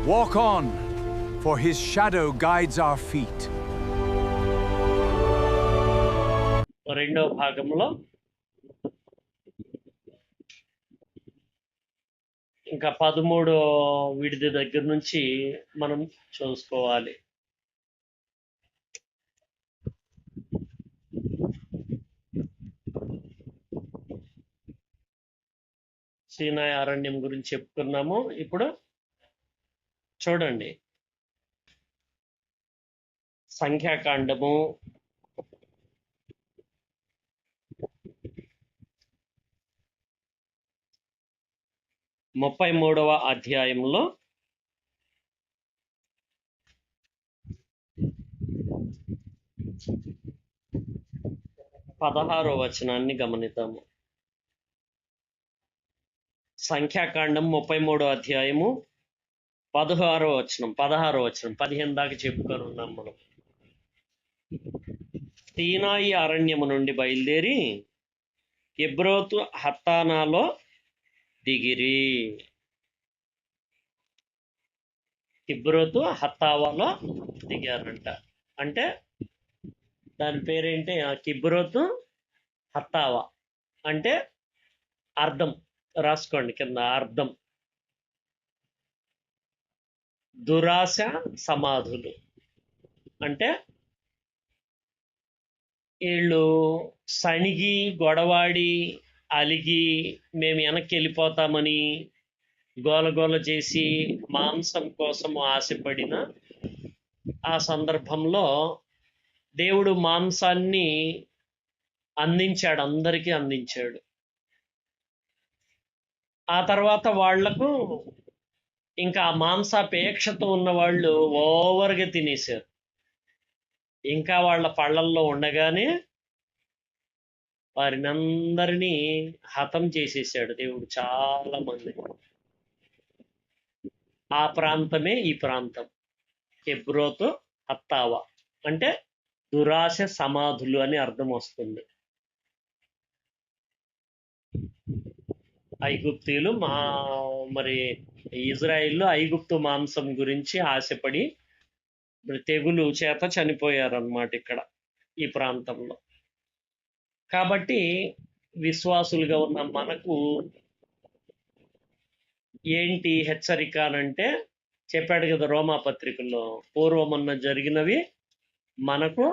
Walk on, for his shadow guides our feet. రెండవ భాగంలో ఇంకా 13 విడిది దగ్గర నుంచి మనం చూసుకోవాలి. సీనాయి అరణ్యం గురించి చెప్పుకున్నాము. ఇప్పుడు చూడండి, సంఖ్యాకాండము 33వ అధ్యాయంలో 16వ వచనాన్ని గమనిద్దాము. సంఖ్యాకాండం 33వ అధ్యాయము 16వ వచనం 15 దాకా చెప్పుకొని ఉన్నాం మనం. సీనాయి అరణ్యము నుండి బయలుదేరి కిబ్రోతు హత్తానాలో దిగిరి. కిబ్రోతు హత్తావాలో దిగారంట. అంటే దాని పేరేంటి? కిబ్రోతు హత్తావా అంటే అర్థం రాసుకోండి కింద. అర్థం దురాశ సమాధులు. అంటే వీళ్ళు సణిగి గొడవాడి అలిగి మేము వెనక్కి వెళ్ళిపోతామని గోలగోల చేసి మాంసం కోసం ఆశపడిన ఆ సందర్భంలో దేవుడు మాంసాన్ని అందించాడు, అందరికీ అందించాడు. ఆ తర్వాత వాళ్లకు ఇంకా ఆ మాంసాపేక్షతో ఉన్న వాళ్ళు ఓవర్గా తినేశారు. ఇంకా వాళ్ళ పళ్ళల్లో ఉండగానే వారిని అందరినీ హతం చేసేసాడు దేవుడు, చాలా మంది. ఆ ప్రాంతమే ఈ ప్రాంతం, కిబ్రోతు హత్తావా. అంటే దురాశ సమాధులు అని అర్థం వస్తుంది. ఐగుప్తీయులు మరి ఇజ్రాయిల్లో ఐగుప్తు మాంసం గురించి ఆశపడి తెగులు చేత చనిపోయారన్నమాట ఇక్కడ ఈ ప్రాంతంలో. కాబట్టి విశ్వాసులుగా ఉన్న మనకు ఏంటి హెచ్చరిక అనంటే, చెప్పాడు కదా రోమా పత్రికల్లో, పూర్వమున్న జరిగినవి మనకు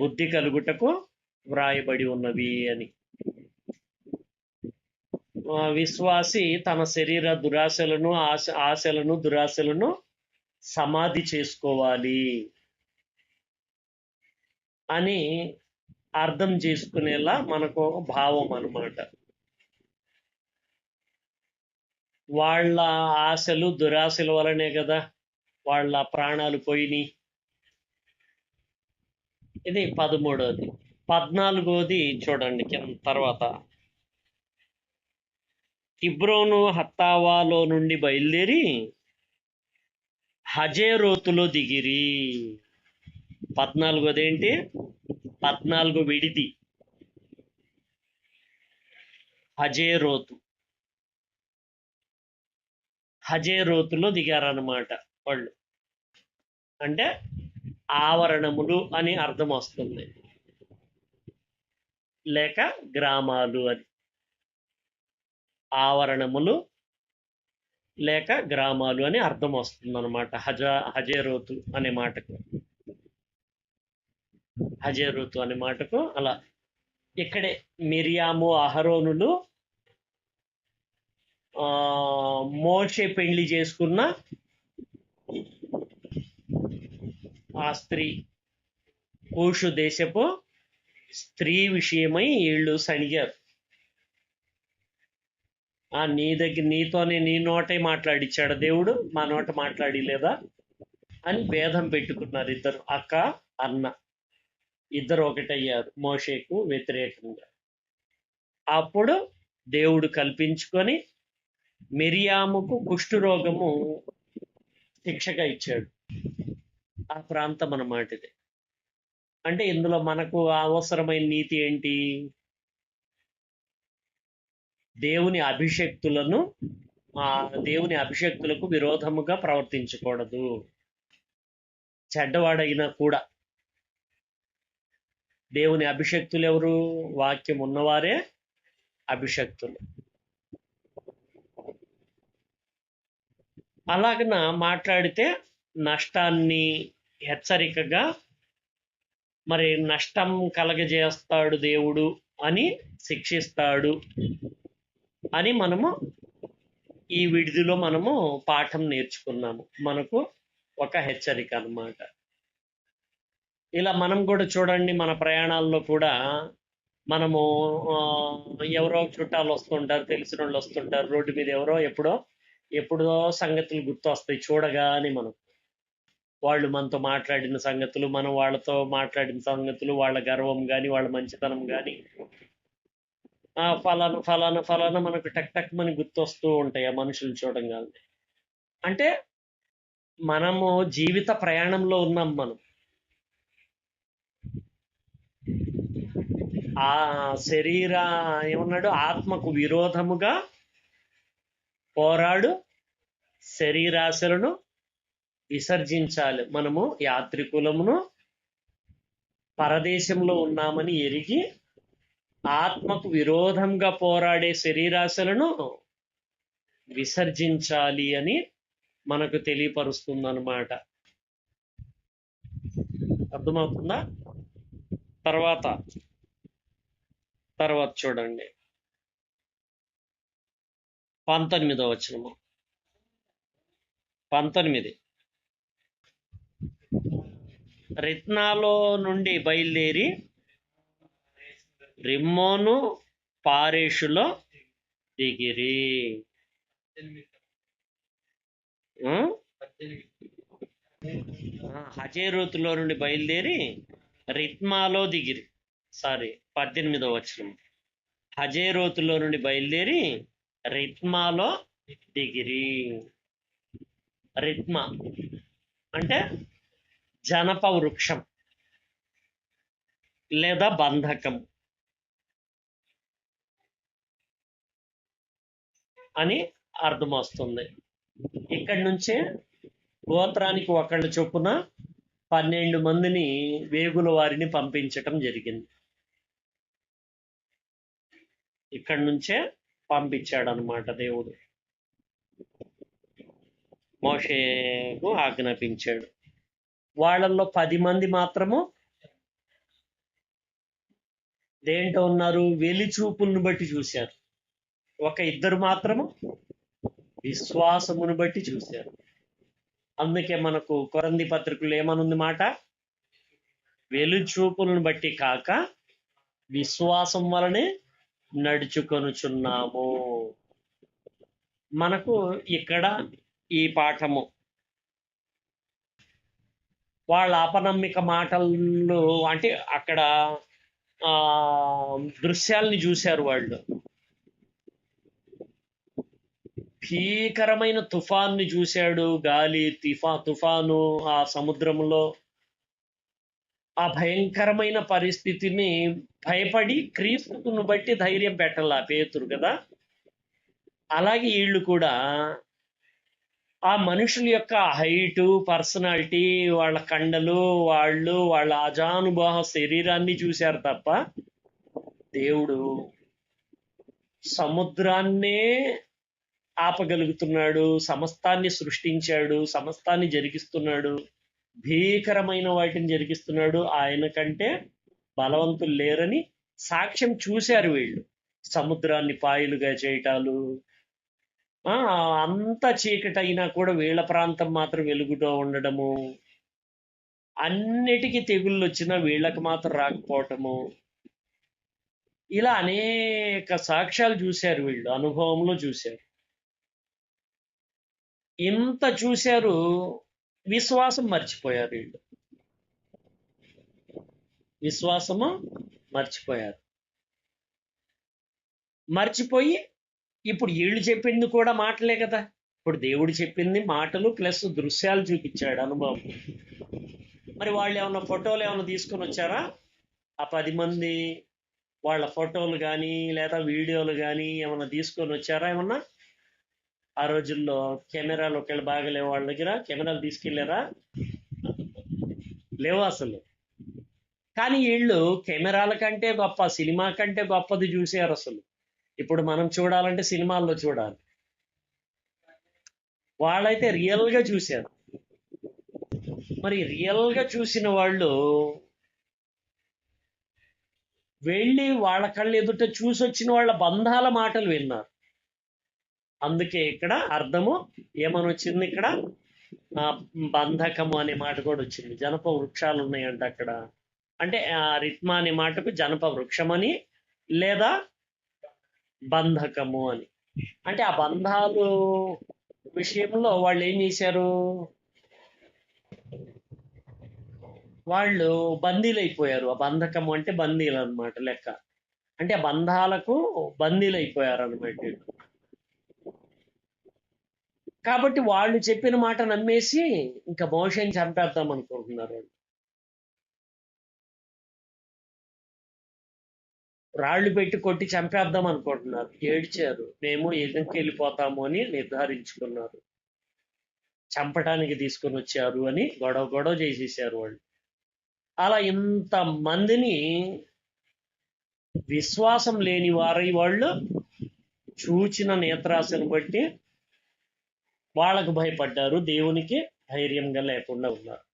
బుద్ధి కలుగుటకు వ్రాయబడి ఉన్నవి అని. విశ్వాసి తన శరీర దురాశలను ఆశలను దురాశలను సమాధి చేసుకోవాలి అని అర్థం చేసుకునేలా మనకు భావం అన్నమాట. వాళ్ళ ఆశలు దురాశల వలనే కదా వాళ్ళ ప్రాణాలు పోయినాయి. ఇది 13వది. 14వది చూడండి తర్వాత. కిబ్రోను హత్తావాలో నుండి బయలుదేరి హజేరోతులో దిగిరి. 14వది ఏంటి? 14 విడిది హజేరోతు. హజేరోతులో దిగారన్నమాట వాళ్ళు. అంటే ఆవరణములు అని అర్థం వస్తుంది, లేక గ్రామాలు అని. ఆవరణములు లేక గ్రామాలు అని అర్థం వస్తుంది అనమాట హజేరోతు అనే మాటకు. హజేరోతు అనే మాటకు అలా. ఇక్కడే మిరియాము అహరోనులు మోషే పెళ్లి చేసుకున్న ఆ స్త్రీ, కూషు దేశపు స్త్రీ విషయమై వీళ్ళు సణిగారు. నీతోనే నీ నోటే మాట్లాడిచ్చాడు దేవుడు, మా నోట మాట్లాడి లేదా అని భేదం పెట్టుకున్నారు ఇద్దరు. అక్క అన్న ఇద్దరు ఒకటయ్యారు మోషేకు వ్యతిరేకంగా. అప్పుడు దేవుడు కల్పించుకొని మిరియాముకు కుష్ఠరోగము శిక్షగా ఇచ్చాడు. ఆ ప్రాంతం అన్నమాట ఇది. అంటే ఇందులో మనకు అవసరమైన నీతి ఏంటి? దేవుని అభిషక్తులను ఆ దేవుని అభిషక్తులకు విరోధముగా ప్రవర్తించకూడదు. చెడ్డవాడైనా కూడా. దేవుని అభిషక్తులు ఎవరు? వాక్యం ఉన్నవారే అభిషక్తులు. అలాగన మాట్లాడితే నష్టాన్ని హెచ్చరికగా, మరి నష్టం కలగజేస్తాడు దేవుడు అని, శిక్షిస్తాడు అని మనము ఈ విడిదిలో మనము పాఠం నేర్చుకున్నాము. మనకు ఒక హెచ్చరిక అన్నమాట. ఇలా మనం కూడా చూడండి, మన ప్రయాణాల్లో కూడా మనము ఎవరో చుట్టాలు వస్తుంటారు, తెలిసిన వాళ్ళు వస్తుంటారు, రోడ్డు మీద ఎవరో ఎప్పుడో సంగతులు గుర్తు వస్తాయి చూడగానే. మనం వాళ్ళు మనతో మాట్లాడిన సంగతులు, మనం వాళ్ళతో మాట్లాడిన సంగతులు, వాళ్ళ గర్వం కానీ వాళ్ళ మంచితనం కానీ ఫలానా ఫలానా ఫలానా మనకు టక్ టక్ మని గుర్తొస్తూ ఉంటాయి ఆ మనుషులు చూడంగానే. అంటే మనము జీవిత ప్రయాణంలో ఉన్నాం. మనం ఆ శరీర ఏమన్నాడు, ఆత్మకు విరోధముగా పోరాడు శరీరాశలను విసర్జించాలి. మనము యాత్రికులమును పరదేశంలో ఉన్నామని ఎరిగి ఆత్మకు విరోధంగా పోరాడే శరీరాశలను విసర్జించాలి అని మనకు తెలియపరుస్తుంది అన్నమాట. అర్థమవుతుందా? తర్వాత చూడండి 19వ వచనము. 19 రిత్నాలో నుండి బయలుదేరి రిమ్మోను పారేషులో దిగిరి. హజేరోతులో నుండి బయలుదేరి రిత్మాలో దిగిరి. 18వ వచనం. హజేరోతులో నుండి బయలుదేరి రిత్మాలో దిగిరి. రిత్మా అంటే జనప వృక్షం లేదా బంధకం అని అర్థం వస్తుంది. ఇక్కడి నుంచే గోత్రానికి ఒకళ్ళ చొప్పున 12 మందిని వేగుల వారిని పంపించటం జరిగింది. ఇక్కడి నుంచే పంపించాడు అన్నమాట దేవుడు. మోషేకు ఆజ్ఞాపించాడు. వాళ్ళల్లో 10 మంది మాత్రము దేంట్లో ఉన్నారు? వెలిచూపులను బట్టి చూశారు. ఒక 2 మాత్రము విశ్వాసమును బట్టి చూశారు. అందుకే మనకు కొరంథీ పత్రికలో ఏమనుంది మాట? వెలుచూపులను బట్టి కాక విశ్వాసం వలనే నడుచుకొనుచున్నాము. మనకు ఇక్కడ ఈ పాఠము వాళ్ళ అపనమ్మిక మాటలు, అంటే అక్కడ దృశ్యాల్ని చూశారు వాళ్ళు. భీకరమైన తుఫాన్ని చూశాడు. గాలి, తుఫాను, ఆ సముద్రంలో ఆ భయంకరమైన పరిస్థితిని భయపడి క్రీస్తును బట్టి ధైర్యం పెట్టాల పేతురు కదా. అలాగే వీళ్ళు కూడా ఆ మనుషుల యొక్క హైటు, పర్సనాలిటీ, వాళ్ళ కండలు, వాళ్ళ అజానుబాహ శరీరాన్ని చూశారు తప్ప దేవుడు సముద్రాన్నే ఆపగలుగుతున్నాడు, సమస్తాన్ని సృష్టించాడు, సమస్తాన్ని జరిగిస్తున్నాడు, భీకరమైన వాటిని జరిగిస్తున్నాడు, ఆయన కంటే బలవంతులు లేరని సాక్ష్యం చూశారు వీళ్ళు. సముద్రాన్ని పాయలుగా చేయటాలు, అంత చీకటైనా కూడా వీళ్ళ ప్రాంతం మాత్రం వెలుగుతో ఉండడము, అన్నిటికీ తెగుళ్ళు వచ్చినా వీళ్ళకి మాత్రం రాకపోవటము, ఇలా అనేక సాక్ష్యాలు చూశారు వీళ్ళు, అనుభవంలో చూశారు. ఇంత చూశారు, విశ్వాసం మర్చిపోయారు వీళ్ళు. విశ్వాసము మర్చిపోయారు. మర్చిపోయి ఇప్పుడు వీళ్ళు చెప్పింది కూడా మాటలే కదా. ఇప్పుడు దేవుడు చెప్పింది మాటలు ప్లస్ దృశ్యాలు చూపించాడు, అనుభవం. మరి వాళ్ళు ఏమన్నా ఫోటోలు ఏమన్నా తీసుకొని వచ్చారా? ఆ 10 మంది వాళ్ళ ఫోటోలు కానీ లేదా వీడియోలు కానీ ఏమన్నా తీసుకొని వచ్చారా? ఏమన్నా ఆ రోజుల్లో కెమెరాలు ఒకవేళ బాగా లేవు వాళ్ళ దగ్గర, కెమెరాలు తీసుకెళ్లారా? లేవు అసలు. కానీ వీళ్ళు కెమెరాల కంటే గొప్ప, సినిమా కంటే గొప్పది చూసారు అసలు. ఇప్పుడు మనం చూడాలంటే సినిమాల్లో చూడాలి, వాళ్ళైతే రియల్ గా చూశారు. మరి రియల్ గా చూసిన వాళ్ళు వెళ్ళి వాళ్ళ కళ్ళు ఎదుట చూసి వచ్చిన వాళ్ళ బంధాల మాటలు విన్నారు. అందుకే ఇక్కడ అర్థము ఏమని వచ్చింది? ఇక్కడ బంధకము అనే మాట కూడా వచ్చింది. జనప వృక్షాలు ఉన్నాయంట అక్కడ. అంటే రిత్మా అనే మాటకు జనప వృక్షమని లేదా బంధకము అని. అంటే ఆ బంధాలు విషయంలో వాళ్ళు ఏం చేశారు? వాళ్ళు బందీలు అయిపోయారు. ఆ బంధకము అంటే బందీలు అనమాట లెక్క. అంటే ఆ బంధాలకు బందీలు అయిపోయారు అనమాట. కాబట్టి వాళ్ళు చెప్పిన మాట నమ్మేసి ఇంకా మోషేని చంపేద్దాం అనుకుంటున్నారు. రాళ్ళు పెట్టి కొట్టి చంపేద్దాం అనుకుంటున్నారు. ఏడ్చారు, మేము యజ్ఞంకి వెళ్ళిపోతాము అని నిర్ధారించుకున్నారు. చంపడానికి తీసుకొని వచ్చారు అని గొడవ గొడవ చేసేసారు వాళ్ళు. అలా ఇంత మందిని విశ్వాసం లేని వారై వాళ్ళు చూచిన నేత్రాశను బట్టి వాళ్ళకు భయపడ్డారు, దేవునికి ధైర్యంగా లేకుండా ఉన్నారు.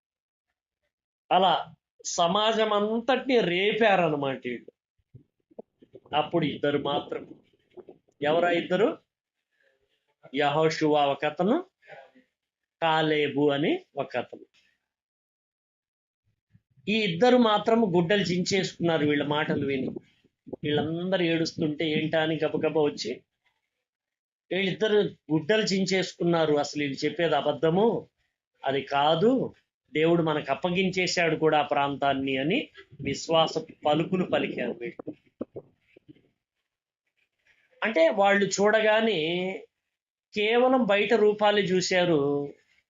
అలా సమాజం అంతటిని రేపారన్నమాట వీళ్ళు. అప్పుడు ఇద్దరు మాత్రం. ఎవరా ఇద్దరు? యెహోషువ ఒక అతను, కాలేబు అని ఒక అతను. ఈ ఇద్దరు మాత్రం గుడ్డలు చించేసుకున్నారు వీళ్ళ మాటలు విని. వీళ్ళందరూ ఏడుస్తుంటే ఏంటా అని గబగబ వచ్చి వీళ్ళిద్దరు గుడ్డలు చించేసుకున్నారు. అసలు వీళ్ళు చెప్పేది అబద్ధము, అది కాదు, దేవుడు మనకు అప్పగించేశాడు కూడా ఆ ప్రాంతాన్ని అని విశ్వాస పలుకులు పలికారు వీళ్ళు. అంటే వాళ్ళు చూడగానే కేవలం బయట రూపాలు చూశారు,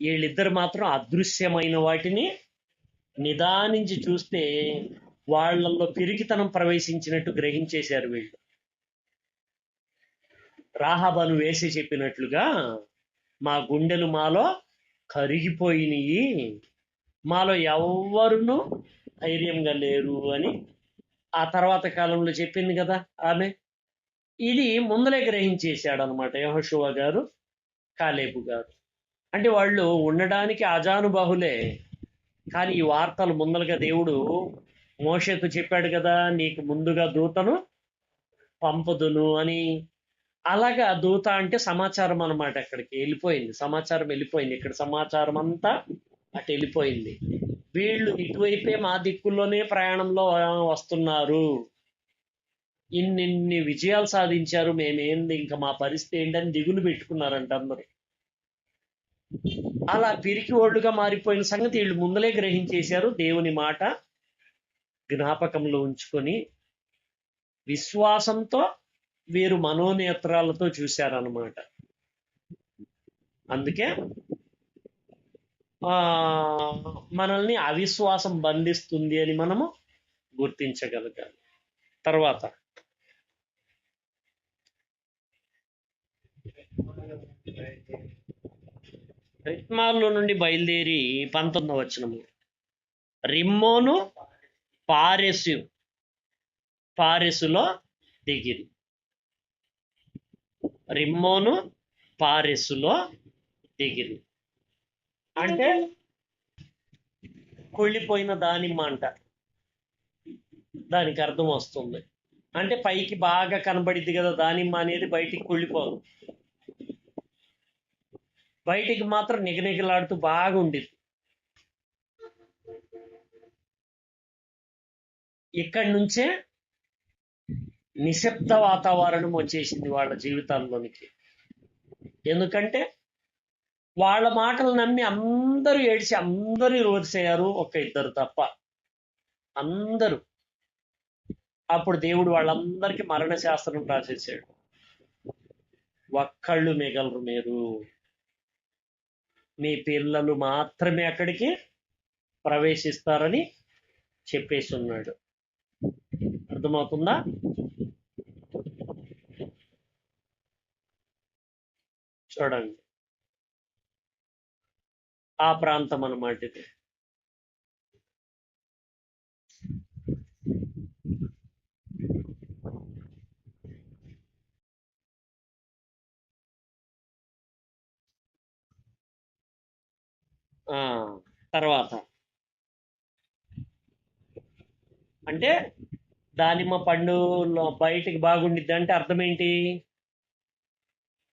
వీళ్ళిద్దరు మాత్రం అదృశ్యమైన వాటిని నిదానించి చూస్తే వాళ్ళల్లో పిరికితనం ప్రవేశించినట్టు గ్రహించేశారు వీళ్ళు. రాహాబను వేసి చెప్పినట్లుగా మా గుండెలు మాలో కరిగిపోయినాయి, మాలో ఎవ్వరును ధైర్యంగా లేరు అని ఆ తర్వాత కాలంలో చెప్పింది కదా ఆమె. ఇది ముందలే గ్రహించేశాడు అనమాట యెహోషువ గారు, కాలేబు గారు. అంటే వాళ్ళు ఉండడానికి అజానుబాహులే, కానీ ఈ వార్తలు ముందలుగా దేవుడు మోషేతో చెప్పాడు కదా, నీకు ముందుగా దూతను పంపుదును అని. అలాగా దూత అంటే సమాచారం అన్నమాట. అక్కడికి వెళ్ళిపోయింది, సమాచారం వెళ్ళిపోయింది. ఇక్కడ సమాచారం అంతా అటు వెళ్ళిపోయింది. వీళ్ళు ఇటువైపే మా దిక్కుల్లోనే ప్రయాణంలో వస్తున్నారు, ఇన్నిన్ని విజయాలు సాధించారు, మేమేంది ఇంకా మా పరిస్థితి ఏంటని దిగులు పెట్టుకున్నారంట అందరూ. అలా పిరికి ఓళ్ళుగా మారిపోయిన సంగతి వీళ్ళు ముందలే గ్రహించేశారు. దేవుని మాట జ్ఞాపకంలో ఉంచుకొని విశ్వాసంతో వీరు మనోనేత్రాలతో చూశారన్నమాట. అందుకే మనల్ని అవిశ్వాసం బంధిస్తుంది అని మనము గుర్తించగలగాలి. తర్వాత రిత్మాల్లో నుండి బయలుదేరి 19వ వచనము, రిమ్మోను పారెసులో దిగిరి. రిమ్మోను పారెసులో దిగిరి అంటే కుళ్ళిపోయిన దానిమ్మ అంట. దానికి అర్థం వస్తుంది. అంటే పైకి బాగా కనబడిద్ది కదా దానిమ్మ అనేది, బయటికి కుళ్ళిపోదు, బయటికి మాత్రం నిగనిగలాడుతూ బాగా ఉండిద్ది. ఇక్కడి నుంచే నిశ్శబ్ద వాతావరణం వచ్చేసింది వాళ్ళ జీవితాల్లోనికి. ఎందుకంటే వాళ్ళ మాటలు నమ్మి అందరూ ఏడిచి అందరూ రోడ్సయ్యారు, ఒక ఇద్దరు తప్ప అందరూ. అప్పుడు దేవుడు వాళ్ళందరికీ మరణ శాస్త్రం రాసేసాడు. ఒక్కళ్ళు మిగలరు, మీరు మీ పిల్లలు మాత్రమే అక్కడికి ప్రవేశిస్తారని చెప్పేసి ఉన్నాడు. అర్థమవుతుందా? చూడండి, ఆ ప్రాంతం అన్నమాట ఇది. ఆ, తర్వాత అంటే దానిమ్మ పండు బయటికి బాగుండిద్ది అంటే అర్థం ఏంటి?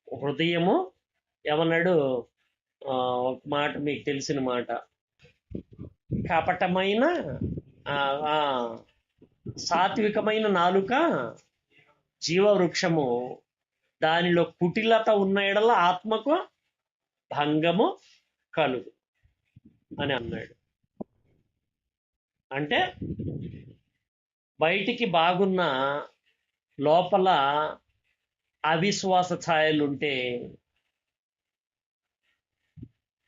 హృదయము ఏమన్నాడు? ఒక మాట మీకు తెలిసిన మాట, కపటమైన ఆ, ఆ, సాత్వికమైన నాలుక జీవవృక్షము, దానిలో కుటిలత ఉన్న ఎడల ఆత్మకు భంగము కలుగు అని అన్నాడు. అంటే బయటికి బాగున్న లోపల అవిశ్వాస ఛాయలుంటే,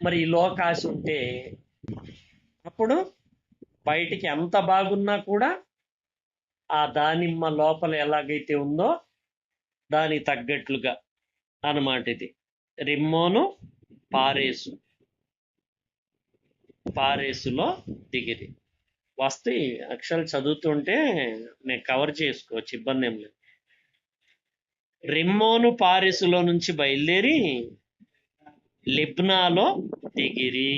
మరి లోకాశ ఉంటే, అప్పుడు బయటికి ఎంత బాగున్నా కూడా ఆ దానిమ్మ లోపల ఎలాగైతే ఉందో దానికి తగ్గట్లుగా అన్నమాట ఇది. రిమ్మోను పారేసులో దిగిరి. వస్తే అక్షరాలు చదువుతుంటే నేను కవర్ చేసుకోవచ్చు, ఇబ్బంది ఏం లేదు. రిమ్మోను పారెసులో నుంచి బయలుదేరి లిబ్నాలో దిగిరి.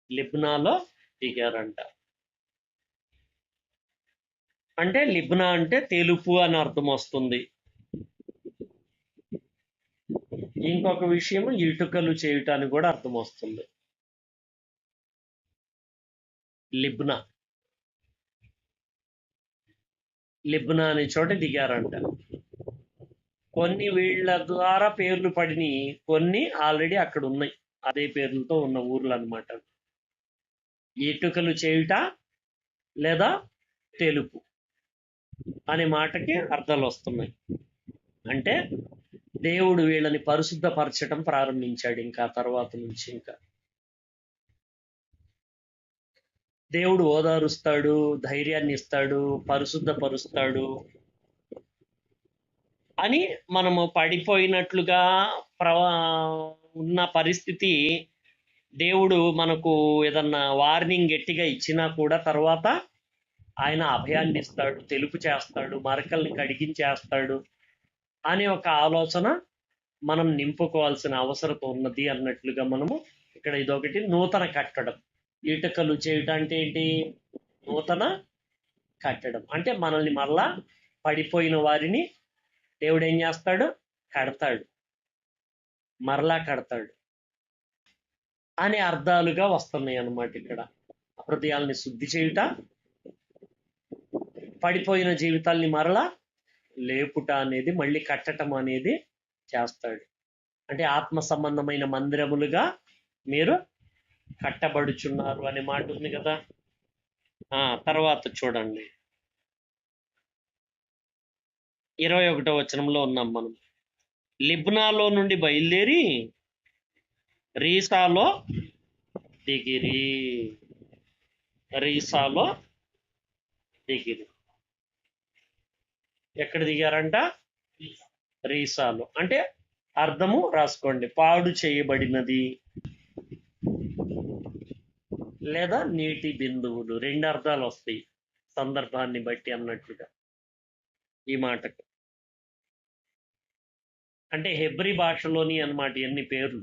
లిబ్నాలో దిగారంట. అంటే లిబ్నా అంటే తెలుపు అని అర్థం వస్తుంది. ఇంకొక విషయం, ఇటుకలు చేయటానికి కూడా అర్థం వస్తుంది. లిబ్నా అనే చోట దిగారంట. కొన్ని వీళ్ళ ద్వారా పేర్లు పడినాయి, కొన్ని ఆల్రెడీ అక్కడ ఉన్నాయి, అదే పేర్లతో ఉన్న ఊర్లు అన్నమాట. ఇటుకలు చేయుట లేదా తెలుపు అనే మాటకి అర్థాలు వస్తున్నాయి. అంటే దేవుడు వీళ్ళని పరిశుద్ధపరచడం ప్రారంభించాడు. ఇంకా తర్వాత నుంచి ఇంకా దేవుడు ఓదారుస్తాడు, ధైర్యాన్ని ఇస్తాడు, పరిశుద్ధపరుస్తాడు అని మనము పడిపోయినట్లుగా ఉన్న పరిస్థితి దేవుడు మనకు ఏదన్నా వార్నింగ్ గట్టిగా ఇచ్చినా కూడా తర్వాత ఆయన అభయాన్ని ఇస్తాడు, తెలుపు చేస్తాడు, మరకల్ని కడిగించేస్తాడు అనే ఒక ఆలోచన మనం నింపుకోవాల్సిన అవసరం ఉన్నది అన్నట్లుగా మనము ఇక్కడ ఇదొకటి. నూతన కట్టడం, ఇటుకలు చేయటం అంటే ఏంటి? నూతన కట్టడం అంటే మనల్ని మరలా పడిపోయిన వారిని దేవుడు ఏం చేస్తాడు? కడతాడు, మరలా కడతాడు అనే అర్థాలుగా వస్తున్నాయి అన్నమాట. ఇక్కడ హృదయాల్ని శుద్ధి చేయుట, పడిపోయిన జీవితాల్ని మరలా లేపుట అనేది, మళ్ళీ కట్టడం అనేది చేస్తాడు. అంటే ఆత్మ సంబంధమైన మందిరములుగా మీరు కట్టబడుచున్నారు అనే మాట ఉంది కదా. తర్వాత చూడండి, 21వ వచనంలో ఉన్నాం మనం. లిబ్నాలో నుండి బయలుదేరి రీసాలో దిగిరి. ఎక్కడ దిగారంట? రీసాలో. అంటే అర్థము రాసుకోండి, పాడు చేయబడినది లేదా నీటి బిందువులు. రెండు అర్థాలు వస్తాయి సందర్భాన్ని బట్టి అన్నట్లుగా ఈ మాటకు. అంటే హెబ్రీ భాషలోని అన్నమాట ఎన్ని పేర్లు.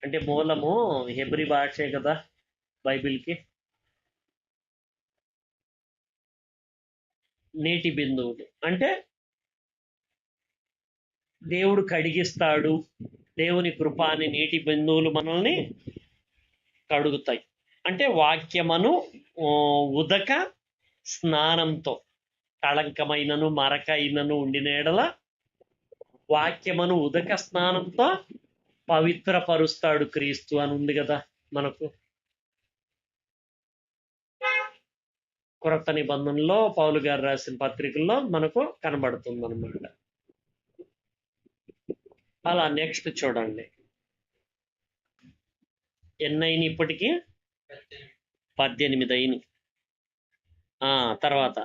అంటే మూలము హెబ్రీ భాషే కదా బైబిల్కి. నీటి బిందువులు అంటే దేవుడు కడిగిస్తాడు, దేవుని కృప అనే నీటి బిందువులు మనల్ని కడుగుతాయి. అంటే వాక్యమును ఉదక స్నానంతో, కళంకమైనను మరకైనను ఉండిన ఎడల వాక్యమును ఉదక స్నానంతో పవిత్రపరుస్తాడు క్రీస్తు అని ఉంది కదా మనకు. క్రొత్త నిబంధనలో పౌలు గారు రాసిన పత్రికల్లో మనకు కనబడుతుంది అన్నమాట. అలా నెక్స్ట్ చూడండి, ఎన్నైనా ఇప్పటికీ 18 అయినాయి. తర్వాత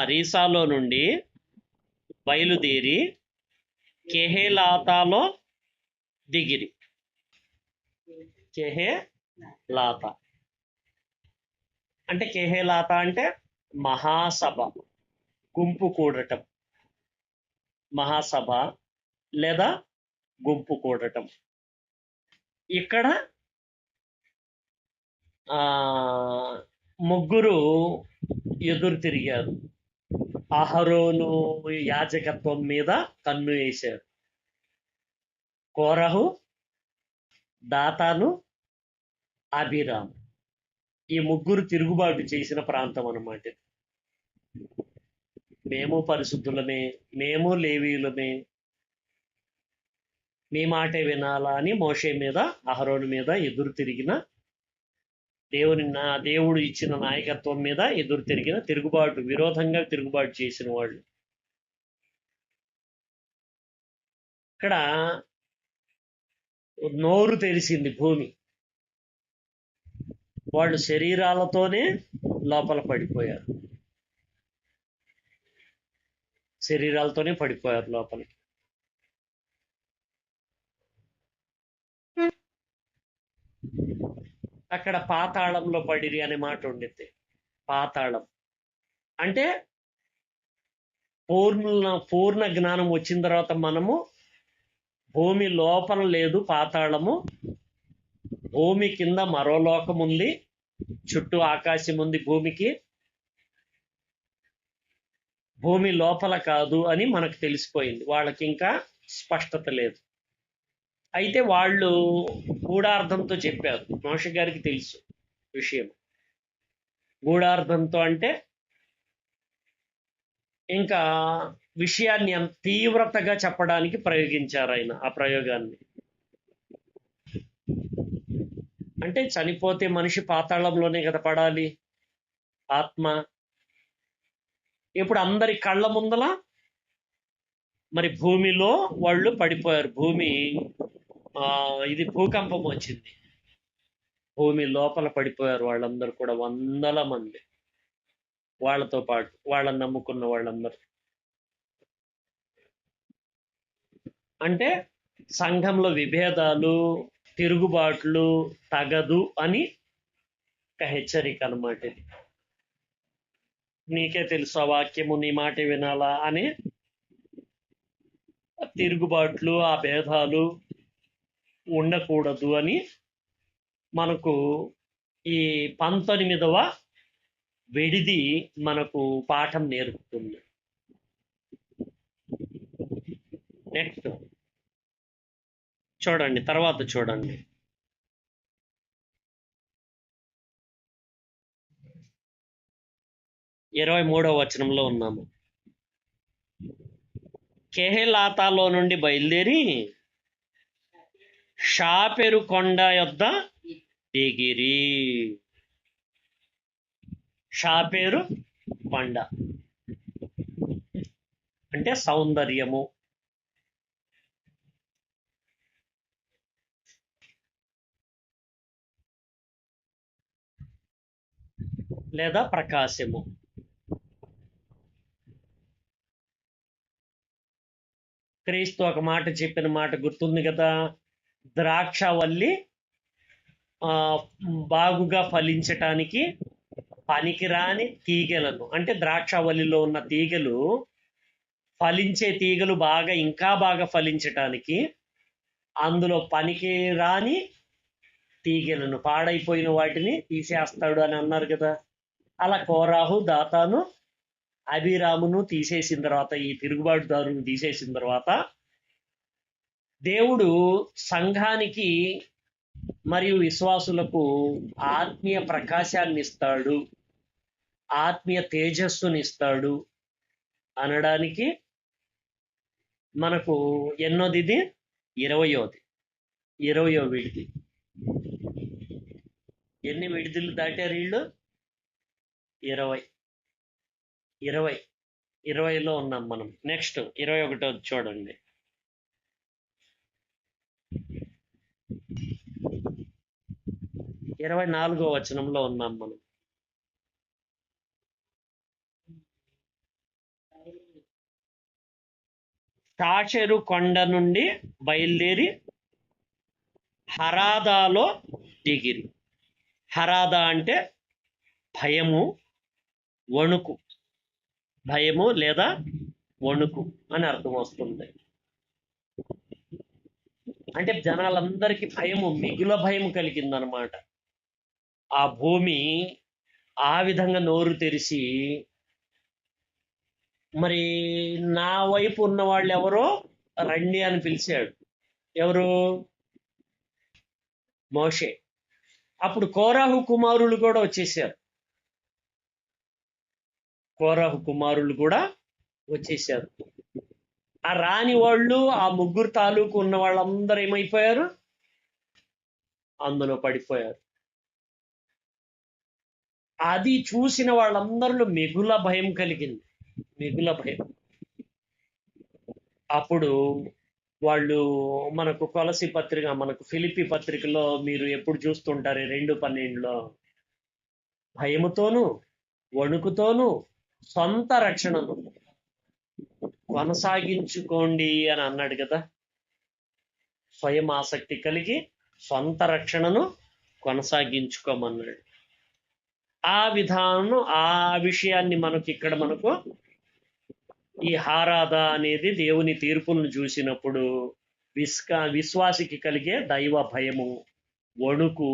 రీసాలో నుండి బయలుదేరి కెహేలాతాలో దిగిరి. కెహేలాత అంటే కెహేలాత అంటే మహాసభ, గుంపు కూడటం. మహాసభ లేదా గుంపు కూడటం. ఇక్కడ ముగ్గురు ఎదురు తిరిగారు. అహరోను యాజకత్వం మీద కన్ను వేశారు. కోరహు, దాతాను, అభిరామ్. ఈ ముగ్గురు తిరుగుబాటు చేసిన ప్రాంతం అన్నమాట. మేము పరిశుద్ధులమే, మేము లేవీయులమే, మీ మాటే వినాలా అని మోషే మీద, అహరోను మీద ఎదురు తిరిగిన, దేవుడు ఇచ్చిన నాయకత్వం మీద ఎదురు తిరిగిన, తిరుగుబాటు, విరోధంగా తిరుగుబాటు చేసిన వాళ్ళు. ఇక్కడ నోరు తెరిసింది భూమి. వాళ్ళు శరీరాలతోనే లోపల పడిపోయారు. శరీరాలతోనే పడిపోయారు లోపలికి. అక్కడ పాతాళంలో పడిరి అనే మాట ఉండిద్ది. పాతాళం అంటే పూర్ణ జ్ఞానం వచ్చిన తర్వాత మనము భూమి లోపల లేదు పాతాళము, భూమి కింద మరో లోకం ఉంది, చుట్టూ ఆకాశం ఉంది భూమికి, భూమి లోపల కాదు అని మనకు తెలిసిపోయింది. వాళ్ళకి ఇంకా స్పష్టత లేదు. అయితే వాళ్ళు గూఢార్థంతో చెప్పారు. మోషే గారికి తెలుసు విషయం. గూఢార్థంతో అంటే ఇంకా విషయాన్ని తీవ్రతగా చెప్పడానికి ప్రయోగించారు ఆయన ఆ ప్రయోగాన్ని. అంటే చనిపోతే మనిషి పాతాళంలోనే కదా పడాలి ఆత్మ. ఇప్పుడు అందరి కళ్ళ ముందల మరి భూమిలో వాళ్ళు పడిపోయారు. భూమి ఇది భూకంపం వచ్చింది, భూమి లోపల పడిపోయారు వాళ్ళందరూ కూడా, వందల మంది, వాళ్ళతో పాటు వాళ్ళని నమ్ముకున్న వాళ్ళందరూ. అంటే సంఘంలో విభేదాలు, తిరుగుబాట్లు తగదు అని ఒక హెచ్చరిక అన్నమాట ఇది. నీకే తెలుసు ఆ వాక్యము, నీ మాట వినాలా అని తిరుగుబాట్లు, ఆ భేదాలు ఉండకూడదు అని మనకు ఈ 19వ విడిది మనకు పాఠం నేర్పుతుంది. నెక్స్ట్ చూడండి, తర్వాత చూడండి. 23వ వచనంలో ఉన్నాము. కెహేలాతాలో నుండి బయలుదేరి షాపెరు కొండ యొద్ద దిగిరి. షాపెరు కొండ అంటే సౌందర్యము, లేదా ప్రకాశము. క్రీస్తు ఒక మాట చెప్పిన మాట గుర్తుంది కదా, ద్రాక్షవల్లి బాగుగా ఫలించటానికి పనికిరాని తీగలను, అంటే ద్రాక్షవల్లిలో ఉన్న తీగలు, ఫలించే తీగలు ఇంకా బాగా ఫలించటానికి అందులో పనికి రాని తీగలను, పాడైపోయిన వాటిని తీసేస్తాడు అని అన్నారు కదా. అలా కోరాహు, దాతాను, అభిరామును తీసేసిన తర్వాత, ఈ తిరుగుబాటుదారును తీసేసిన తర్వాత దేవుడు సంఘానికి మరియు విశ్వాసులకు ఆత్మీయ ప్రకాశాన్ని ఇస్తాడు, ఆత్మీయ తేజస్సుని ఇస్తాడు అనడానికి మనకు ఎన్నోది ఇది? 20వ విడిది. ఎన్ని విడిదిలు దాటారు వీళ్ళు? 20లో ఉన్నాం మనం. నెక్స్ట్ 21వ చూడండి. 24వ వచనంలో ఉన్నాం మనం. తాషెరు కొండ నుండి బయలుదేరి హరాదాలో దిగిరి. హరాదా అంటే భయము, వణుకు. భయము లేదా వణుకు అని అర్థం వస్తుంది. అంటే జనాలందరికీ భయము, మిగుల భయం కలిగిందనమాట. ఆ భూమి ఆ విధంగా నోరు తెరిచి, మరి నా వైపు ఉన్న వాళ్ళు ఎవరో రండి అని పిలిచాడు. ఎవరు? మోషే. అప్పుడు కోరాహు కుమారులు కూడా వచ్చేసారు. కోరాహు కుమారులు కూడా వచ్చేసారు. ఆ రాని వాళ్ళు, ఆ ముగ్గురు తాలూకు ఉన్న వాళ్ళందరూ ఏమైపోయారు? అందులో పడిపోయారు. అది చూసిన వాళ్ళందరిలో మిగుల భయం కలిగింది, మిగుల భయం. అప్పుడు వాళ్ళు మనకు కొలసి పత్రిక, మనకు ఫిలిప్పి పత్రికలో మీరు ఎప్పుడు చూస్తుంటారు 2:12లో, భయముతోనూ వణుకుతోనూ సొంత రక్షణను కొనసాగించుకోండి అని అన్నాడు కదా. స్వయం ఆసక్తి కలిగి సొంత రక్షణను కొనసాగించుకోమన్నాడు. ఆ విధానం, ఆ విషయాన్ని మనకు ఈ హారాధ అనేది దేవుని తీర్పులను చూసినప్పుడు విశ్వాసికి కలిగే దైవ భయము, వణుకు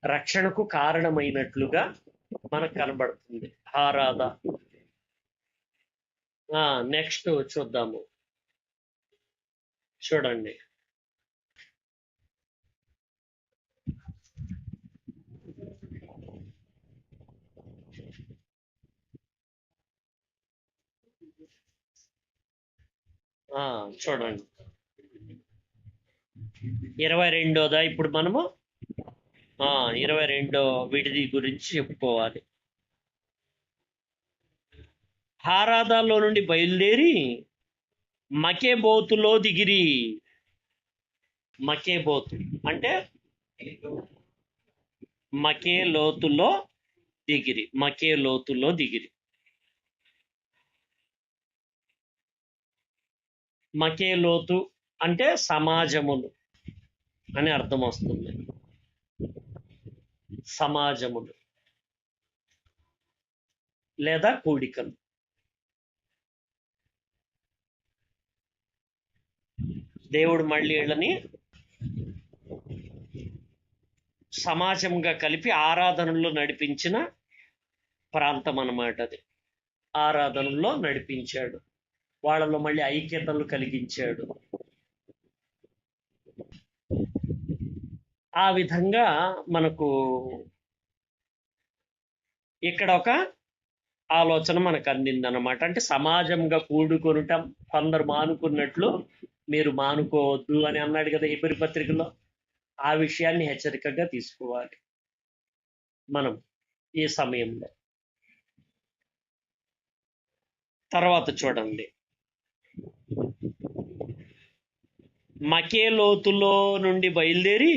రక్షణకు కారణమైనట్లుగా మనకు కనబడుతుంది హారాధ. నెక్స్ట్ చూద్దాము. చూడండి, చూడండి 22దా. ఇప్పుడు మనము 22 విడిది గురించి చెప్పుకోవాలి. హారాదాలో నుండి బయలుదేరి మకేబోతులో దిగిరి. మకేబోతు అంటే మకేలోతులో దిగిరి. మకేలోతులో దిగిరి. మకేలోతు అంటే సమాజములు అని అర్థం వస్తుంది. సమాజములు లేదా కూడికలు. దేవుడు మళ్ళీ వీళ్ళని సమాజంగా కలిపి ఆరాధనలో నడిపించిన ప్రాంతం అన్నమాట అది. ఆరాధనలో నడిపించాడు, వాళ్ళలో మళ్ళీ ఐక్యతలు కలిగించాడు. ఆ విధంగా మనకు ఇక్కడ ఒక ఆలోచన మనకు అందిందన్నమాట. అంటే సమాజంగా కూడుకొనటం కొందరు మానుకున్నట్లు మీరు మానుకోవద్దు అని అన్నాడు కదా హెబ్రీ పత్రికలో. ఆ విషయాన్ని హెచ్చరికగా తీసుకోవాలి మనం ఈ సమయంలో. తర్వాత చూడండి, మకేలోతులో నుండి బయలుదేరి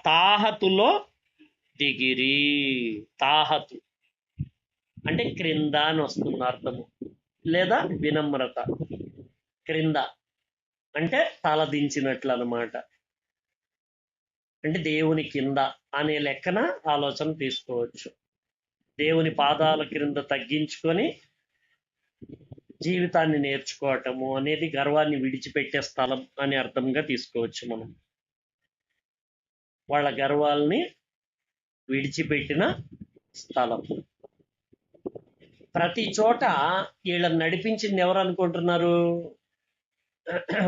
తాహతులో దిగిరి. తాహతు అంటే క్రింద అని వస్తుంది అర్థము, లేదా వినమ్రత. క్రింద అంటే తలదించినట్లు అన్నమాట. అంటే దేవుని కింద అనే లెక్కన ఆలోచన తీసుకోవచ్చు. దేవుని పాదాల క్రింద తగ్గించుకొని జీవితాన్ని నేర్చుకోవటము అనేది గర్వాన్ని విడిచిపెట్టే స్థలం అని అర్థంగా తీసుకోవచ్చు మనం. వాళ్ళ గర్వాల్ని విడిచిపెట్టిన స్థలం. ప్రతి చోట వీళ్ళని నడిపించింది ఎవరు అనుకుంటున్నారు?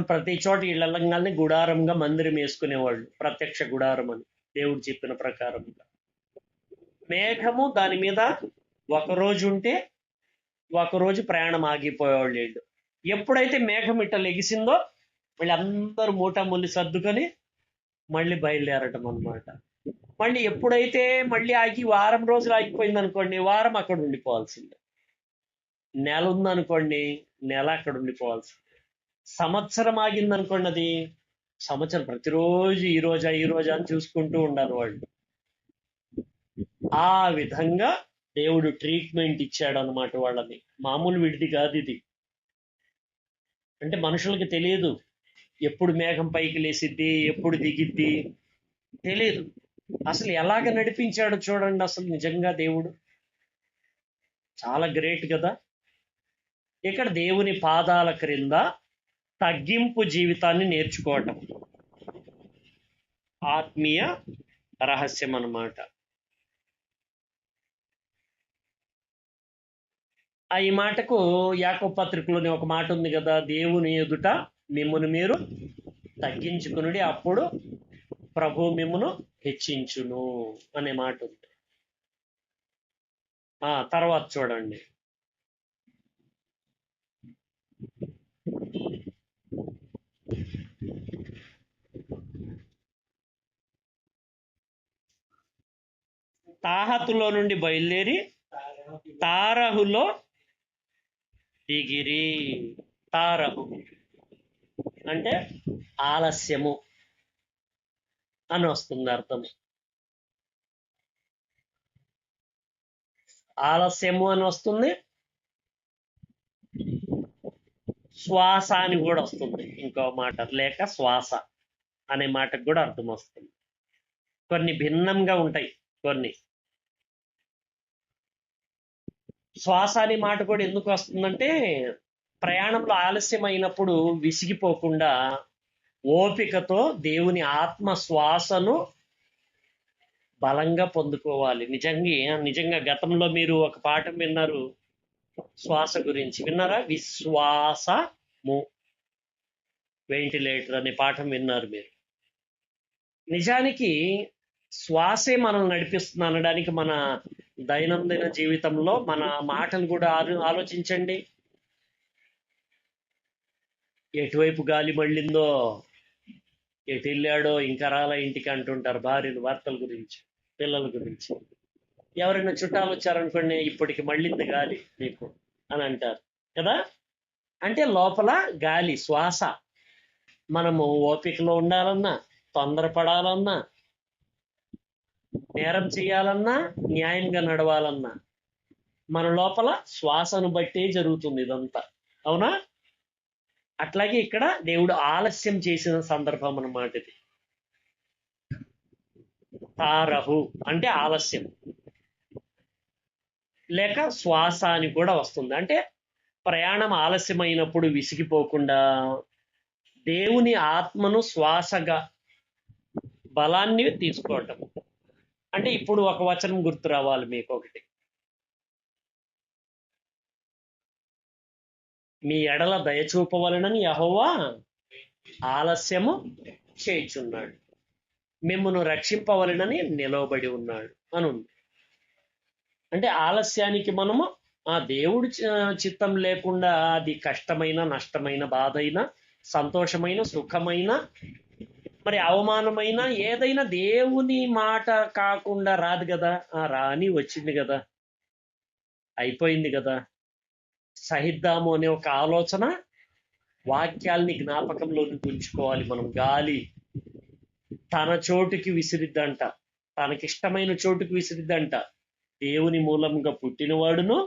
ప్రతి చోట వీళ్ళంగానే గుడారంగా మందిరం వేసుకునేవాళ్ళు, ప్రత్యక్ష గుడారం అని దేవుడు చెప్పిన ప్రకారంగా. మేఘము దాని మీద ఒకరోజు ఉంటే ఒకరోజు ప్రయాణం ఆగిపోయేవాళ్ళు వీళ్ళు. ఎప్పుడైతే మేఘం ఇట్ట లెగిసిందో వీళ్ళందరూ మూటముల్లి సర్దుకొని మళ్ళీ బయలుదేరటం అన్నమాట. మళ్ళీ ఎప్పుడైతే మళ్ళీ ఆగి వారం రోజులు ఆగిపోయింది అనుకోండి, వారం అక్కడ ఉండిపోవాల్సిందే. నెల ఉందనుకోండి, నెల అక్కడ ఉండిపోవాల్సిందే. సంవత్సరం ఆగింది అనుకోండి, అది సంవత్సరం ప్రతిరోజు ఈ రోజా అని చూసుకుంటూ ఉండాలి వాళ్ళు. ఆ విధంగా దేవుడు ట్రీట్మెంట్ ఇచ్చాడు అనమాట వాళ్ళని. మామూలు విడిది కాదు ఇది. అంటే మనుషులకి తెలియదు ఎప్పుడు మేఘం పైకి లేసిద్ది, ఎప్పుడు దిగిద్ది, తెలియదు. అసలు ఎలాగ నడిపించాడు చూడండి. అసలు నిజంగా దేవుడు చాలా గ్రేట్ కదా. ఇక్కడ దేవుని పాదాల క్రింద తగ్గింపు జీవితాన్ని నేర్చుకోవటం ఆత్మీయ రహస్యం అన్నమాట. ఈ మాటకు యాకోబు పత్రికలోని ఒక మాట ఉంది కదా, దేవుని ఎదుట మిమ్మును మీరు తగ్గించుకునుడి, అప్పుడు ప్రభు మిమ్మును హెచ్చించును అనే మాట ఉంది. తర్వాత చూడండి, తాహతులో నుండి బయలుదేరి తారహులో దిగిరి. తారహు అంటే ఆలస్యము అని వస్తుంది అర్థం. ఆలస్యము అని వస్తుంది, శ్వాస అని కూడా వస్తుంది. ఇంకో మాట లేక శ్వాస అనే మాటకు కూడా అర్థం వస్తుంది. కొన్ని భిన్నంగా ఉంటాయి. కొన్ని శ్వాస అనే మాట కూడా ఎందుకు వస్తుందంటే, ప్రయాణంలో ఆలస్యం అయినప్పుడు విసిగిపోకుండా ఓపికతో దేవుని ఆత్మ శ్వాసను బలంగా పొందుకోవాలి. నిజంగా గతంలో మీరు ఒక పాఠం విన్నారు శ్వాస గురించి, విన్నారా? విశ్వాసము వెంటిలేటర్ అనే పాఠం విన్నారు మీరు. నిజానికి శ్వాసే మనల్ని నడిపిస్తుంది అనడానికి మన దైనందిన జీవితంలో మన మాటలు కూడా ఆలోచించండి. ఎటువైపు గాలి మళ్ళిందో, ఎటు వెళ్ళాడో, ఇంకా రాలా ఇంటికి అంటుంటారు భార్యలు, భర్తల గురించి, పిల్లల గురించి. ఎవరైనా చుట్టాలు వచ్చారనుకోండి, ఇప్పటికి మళ్ళింది గాలి మీకు అని అంటారు కదా. అంటే లోపల గాలి, శ్వాస. మనము ఓపికలో ఉండాలన్నా, తొందరపడాలన్నా, నేరం చేయాలన్నా, న్యాయంగా నడవాలన్నా మన లోపల శ్వాసను బట్టే జరుగుతుంది ఇదంతా. అవునా? అట్లాగే ఇక్కడ దేవుడు ఆలస్యం చేసిన సందర్భం అన్నమాట ఇది. తారహు అంటే ఆలస్యం, లేక శ్వాస అని కూడా వస్తుంది. అంటే ప్రయాణం ఆలస్యమైనప్పుడు విసిగిపోకుండా దేవుని ఆత్మను శ్వాసగా బలాన్ని తీసుకోవటం. అంటే ఇప్పుడు ఒక వచనం గుర్తు రావాలి మీకు ఒకటి, మీ ఎడల దయచూపవలనని యెహోవా ఆలస్యము చేయుచున్నాడు, మిమ్మును రక్షింపవలనని నిలవబడి ఉన్నాడు అని ఉంది. అంటే ఆలస్యానికి మనము దేవుడి చిత్తం లేకుండా అది కష్టమైన, నష్టమైన, బాధ అయినా, సంతోషమైన, సుఖమైన, మరి అవమానమైన ఏదైనా దేవుని మాట కాకుండా రాదు కదా. రాని వచ్చింది కదా, అయిపోయింది కదా, సహిద్దాము అనే ఒక ఆలోచన, వాక్యాల్ని జ్ఞాపకంలోకి ఉంచుకోవాలి మనం. గాలి తన చోటుకి విసిరిద్దంట, తనకిష్టమైన చోటుకి విసిరిద్దంట. దేవుని మూలంగా పుట్టినవాడును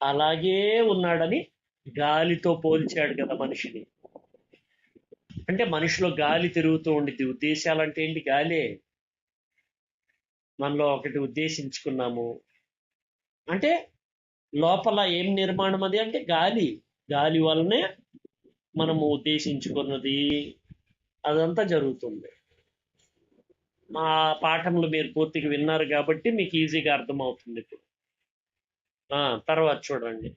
అలాగే ఉన్నాడని గాలితో పోల్చాడు కదా మనిషిని. అంటే మనిషిలో గాలి తిరుగుతూ ఉండిద్ది. ఉద్దేశాలంటే ఏంటి? గాలే. మనలో ఒకటి ఉద్దేశించుకున్నాము అంటే లోపల ఏం నిర్మాణం అది అంటే గాలి. గాలి వల్లనే మనము ఉద్దేశించుకున్నది అదంతా జరుగుతుంది. మా పాఠంలో మీరు పూర్తిగా విన్నారు కాబట్టి మీకు ఈజీగా అర్థమవుతుంది ఇప్పుడు. తర్వాత చూడండి,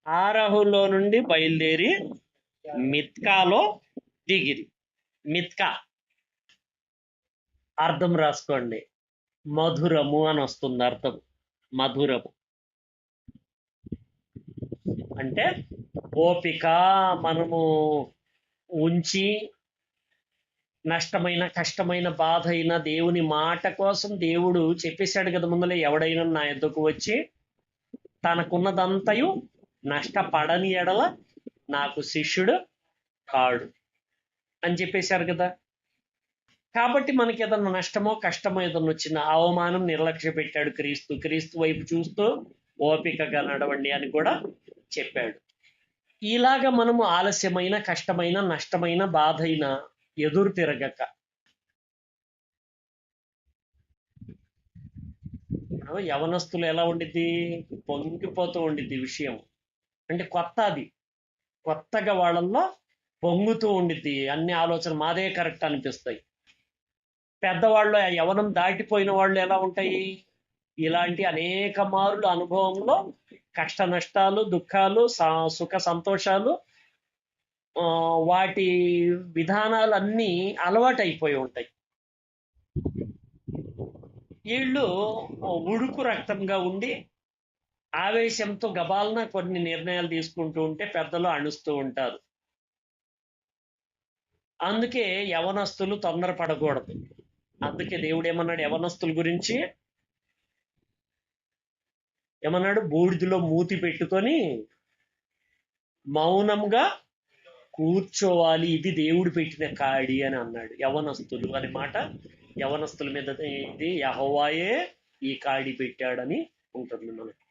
ఆరహులో నుండి బయలుదేరి మిత్కాలో దిగిరి. మిత్కా అర్థం రాసుకోండి, మధురము అని వస్తుంది అర్థం. మధురము అంటే ఓపిక మనము ఉంచి, నష్టమైన, కష్టమైన, బాధ అయిన దేవుని మాట కోసం దేవుడు చెప్పేశాడు కదా ముందలే, ఎవడైనా నా యొద్దకు వచ్చి తనకున్నదంతయు నష్టపడని ఎడల నాకు శిష్యుడు కాడు అని చెప్పేశారు కదా. కాబట్టి మనకి ఏదన్నా నష్టమో కష్టమో ఏదన్నా వచ్చిన అవమానం నిర్లక్ష్య పెట్టాడు క్రీస్తు. క్రీస్తు వైపు చూస్తూ ఓపికగా నడవండి అని కూడా చెప్పాడు. ఇలాగ మనము ఆలస్యమైన, కష్టమైన, నష్టమైన, బాధ అయినా ఎదురు తిరగక, యవనస్తులు ఎలా ఉండిద్ది, పొంగిపోతూ ఉండిద్ది విషయం. అంటే కొత్తగా వాళ్ళల్లో పొంగుతూ ఉండిద్ది. అన్ని ఆలోచన మాదే కరెక్ట్ అనిపిస్తాయి. పెద్దవాళ్ళు, యవనం దాటిపోయిన వాళ్ళు ఎలా ఉంటాయి, ఇలాంటి అనేక మారుల అనుభవంలో కష్ట నష్టాలు, దుఃఖాలు, సుఖ సంతోషాలు, వాటి విధానాలన్నీ అలవాటైపోయి ఉంటాయి. వీళ్ళు ఉడుకు రక్తంగా ఉండి ఆవేశంతో గబాలన కొన్ని నిర్ణయాలు తీసుకుంటూ ఉంటే పెద్దలు అణుస్తూ ఉంటారు. అందుకే యవనస్తులు తొందరపడకూడదు. అందుకే దేవుడు ఏమన్నాడు యవనస్తుల గురించి, ఏమన్నాడు, బూడిదలో మూతి పెట్టుకొని మౌనంగా కూర్చోవాలి, ఇది దేవుడు పెట్టిన కాడి అని అన్నాడు. యవనస్తులు అనే మాట యవనస్తుల మీద ఇది యెహోవాయే ఈ కాడి పెట్టాడని ఉంటుంది మనకు.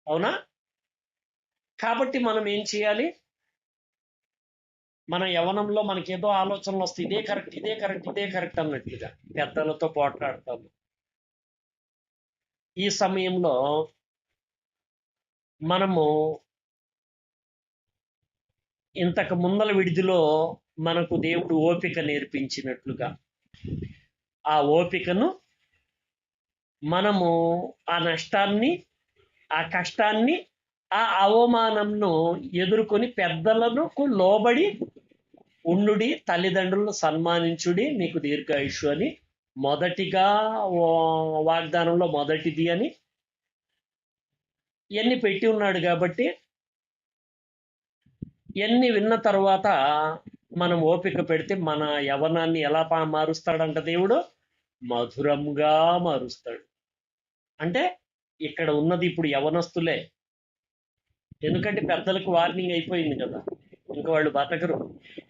అవునా? కాబట్టి మనం ఏం చేయాలి, మన యవనంలో మనకేదో ఆలోచనలు వస్తాయి, ఇదే కరెక్ట్, ఇదే కరెక్ట్, ఇదే కరెక్ట్ అన్నట్లుగా పెద్దలతో పోట్లాడతాము. ఈ సమయంలో మనము ఇంతకు ముందల విడిదిలో మనకు దేవుడు ఓపిక నేర్పించినట్లుగా ఆ ఓపికను మనము ఆ నష్టాన్ని, ఆ కష్టాన్ని, ఆ అవమానంను ఎదుర్కొని పెద్దలకు లోబడి ఉండుడి, తల్లిదండ్రులను సన్మానించుడి, మీకు దీర్ఘాయుషు అని మొదటిగా వాగ్దానంలో మొదటిది అని ఇవన్నీ పెట్టి ఉన్నాడు. కాబట్టి ఇవన్నీ విన్న తర్వాత మనం ఓపిక పెడితే మన యవనాన్ని ఎలా మారుస్తాడంట దేవుడు, మధురంగా మారుస్తాడు. అంటే ఇక్కడ ఉన్నది ఇప్పుడు యవనస్తులే. ఎందుకంటే పెద్దలకు వార్నింగ్ అయిపోయింది కదా, ఇంకా వాళ్ళు బతకరు,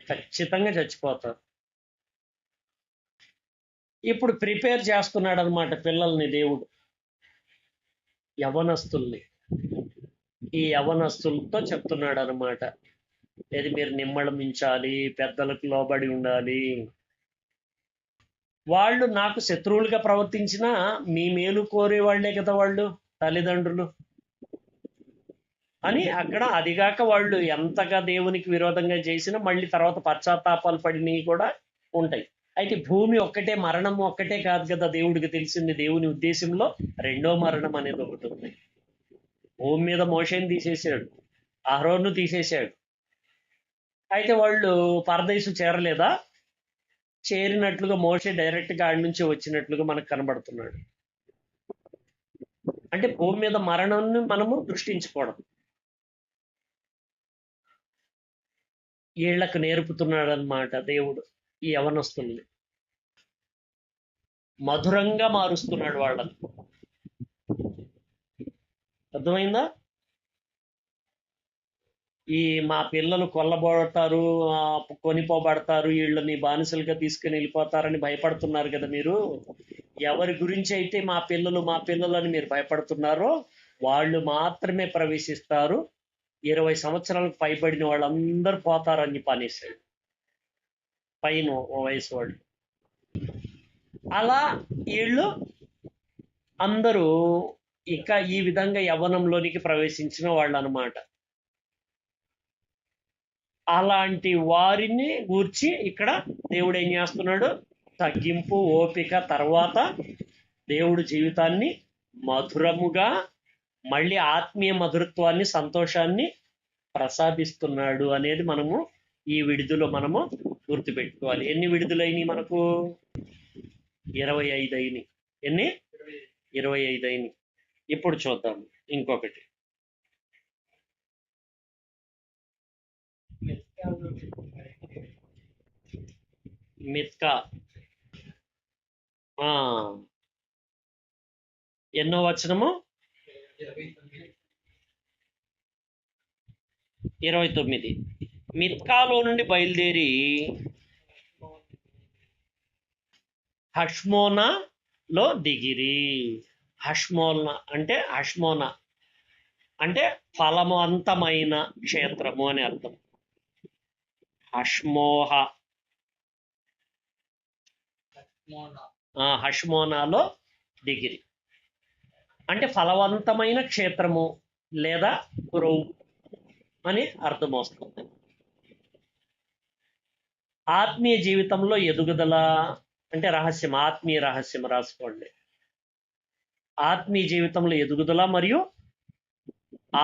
ఖచ్చితంగా చచ్చిపోతారు. ఇప్పుడు ప్రిపేర్ చేస్తున్నాడు అనమాట పిల్లల్ని దేవుడు, యవనస్తుల్ని. ఈ యవనస్తులతో చెప్తున్నాడు అనమాట, ఇది మీరు నిమ్మళమించాలి, పెద్దలకు లోబడి ఉండాలి. వాళ్ళు నాకు శత్రువులుగా ప్రవర్తించినా మీ మేలు కోరే వాళ్లే కదా వాళ్ళు, తల్లిదండ్రులు అని అక్కడ. అదిగాక వాళ్ళు ఎంతగా దేవునికి విరోధంగా చేసినా మళ్ళీ తర్వాత పశ్చాత్తాపాలు పడినవి కూడా ఉంటాయి. అయితే భూమి ఒక్కటే, మరణం ఒక్కటే కాదు కదా దేవుడికి తెలిసింది. దేవుని ఉద్దేశంలో రెండో మరణం అనేది ఒకటి ఉంది. భూమి మీద మోషేని తీసేసాడు, అహరోను తీసేశాడు. అయితే వాళ్ళు పరదేశం చేరలేదా? చేరినట్లుగా మోషే డైరెక్ట్ గా ఆడి నుంచి వచ్చినట్లుగా మనకు కనబడుతున్నాడు. అంటే భూమి మీద మరణాన్ని మనము దృష్టించకూడదు. వీళ్లకు నేర్పుతున్నాడు అన్నమాట దేవుడు. ఈ యవనస్తుల్ని మధురంగా మారుస్తున్నాడు వాళ్ళని. అర్థమైందా? ఈ మా పిల్లలు కొల్లబోడతారు, కొనిపోబడతారు, వీళ్ళని బానిసలుగా తీసుకుని వెళ్ళిపోతారని భయపడుతున్నారు కదా మీరు. ఎవరి గురించి అయితే మా పిల్లలు అని మీరు భయపడుతున్నారో వాళ్ళు మాత్రమే ప్రవేశిస్తారు. 20 సంవత్సరాలకు పైబడిన వాళ్ళందరూ పోతారని చెప్పి అనేసాడు, పైన వయసు వాళ్ళు. అలా వీళ్ళు అందరూ ఇక ఈ విధంగా యవ్వనంలోనికి ప్రవేశించిన వాళ్ళు అన్నమాట. అలాంటి వారిని గూర్చి ఇక్కడ దేవుడు ఏం చేస్తున్నాడు, తగ్గింపు, ఓపిక, తర్వాత దేవుడు జీవితాన్ని మధురముగా, మళ్ళీ ఆత్మీయ మధురత్వాన్ని, సంతోషాన్ని ప్రసాదిస్తున్నాడు అనేది మనము ఈ విడుదలలో మనము గుర్తుపెట్టుకోవాలి. ఎన్ని విడుదలైనవి మనకు? 25 అయినాయి. ఎన్ని? 25 అయినాయి. ఇప్పుడు చూద్దాం ఇంకొకటి. మిత్కా ఎన్నో వచనము? 29. మిత్కాలో నుండి బయలుదేరి హష్మోనాలో దిగిరి. హష్మోనా అంటే ఫలవంతమైన క్షేత్రము అని అర్థం. హష్మోనాలో దిగిరి అంటే ఫలవంతమైన క్షేత్రము లేదా కురవు అని అర్థం వస్తుంది. ఆత్మీయ జీవితంలో ఎదుగుదల అంటే రహస్యం, ఆత్మీయ రహస్యం రాసుకోండి. ఆత్మీయ జీవితంలో ఎదుగుదల మరియు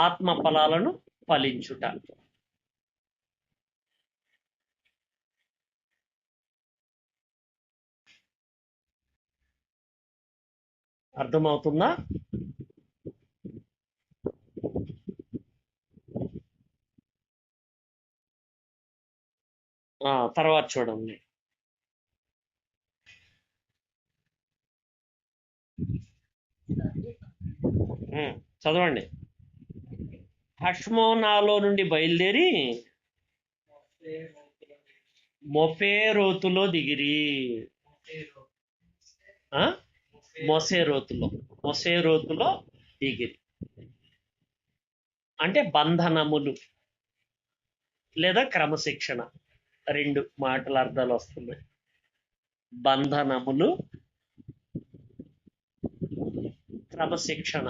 ఆత్మ ఫలాలను ఫలించుట. అర్థమవుతుందా? తర్వాత చూడండి. చదవండి. హష్మోనాలో నుండి బయలుదేరి మొఫేరోతులో దిగిరి. మొసేరోతులో దిగిరి అంటే బంధనములు లేదా క్రమశిక్షణ. 2 మాటల అర్థాలు వస్తున్నాయి. బంధనములు, క్రమశిక్షణ.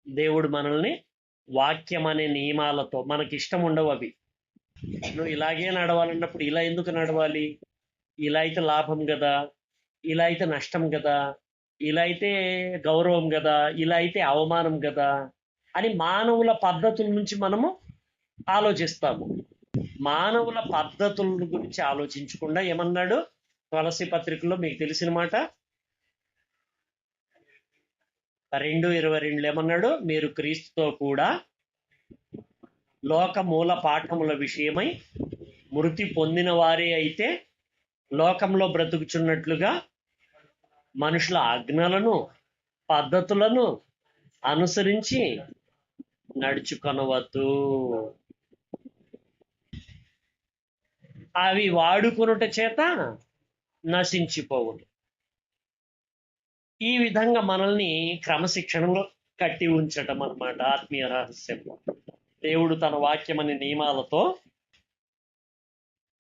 దేవుడు మనల్ని వాక్యం అనే నియమాలతో, మనకి ఇష్టం ఉండవు అవి. నువ్వు ఇలాగే నడవాలన్నప్పుడు ఇలా ఎందుకు నడవాలి, ఇలా అయితే లాభం కదా, ఇలా అయితే నష్టం కదా, ఇలా అయితే గౌరవం కదా, ఇలా అయితే అవమానం కదా అని మానవుల పద్ధతుల నుంచి మనము ఆలోచిస్తాము. మానవుల పద్ధతుల గురించి ఆలోచించకుండా ఏమన్నాడు తులసి పత్రికలో, మీకు తెలిసిన మాట 2:22 ఏమన్నాడు? మీరు క్రీస్తుతో కూడా లోక మూల పాఠముల విషయమై మృతి పొందిన వారే అయితే లోకంలో బ్రతుకుచున్నట్లుగా మనుషుల ఆజ్ఞలను పద్ధతులను అనుసరించి నడుచుకొనవద్దు. అవి వాడుకొనుట చేత నశించిపోవును. ఈ విధంగా మనల్ని క్రమశిక్షణలో కట్టి ఉంచటం అన్నమాట ఆత్మీయ రహస్యం. దేవుడు తన వాక్యం అనే నియమాలతో,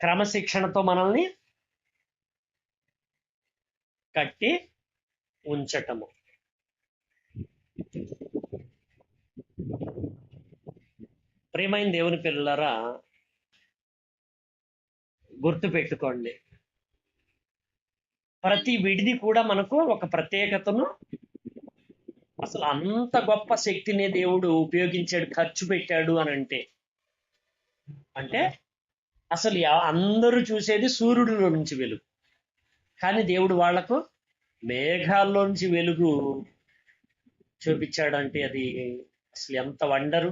క్రమశిక్షణతో మనల్ని కట్టి ఉంచటము. ప్రియమైన దేవుని పిల్లలారా, గుర్తు పెట్టుకోండి, ప్రతి విడిది కూడా మనకు ఒక ప్రత్యేకతను, అసలు అంత గొప్ప శక్తిని దేవుడు ఉపయోగించాడు, ఖర్చు పెట్టాడు అని అంటే అసలు అందరూ చూసేది సూర్యుడిలో నుంచి వెలుగు, కానీ దేవుడు వాళ్లకు మేఘాల్లో నుంచి వెలుగు చూపించాడు. అంటే అది అసలు ఎంత వండరు.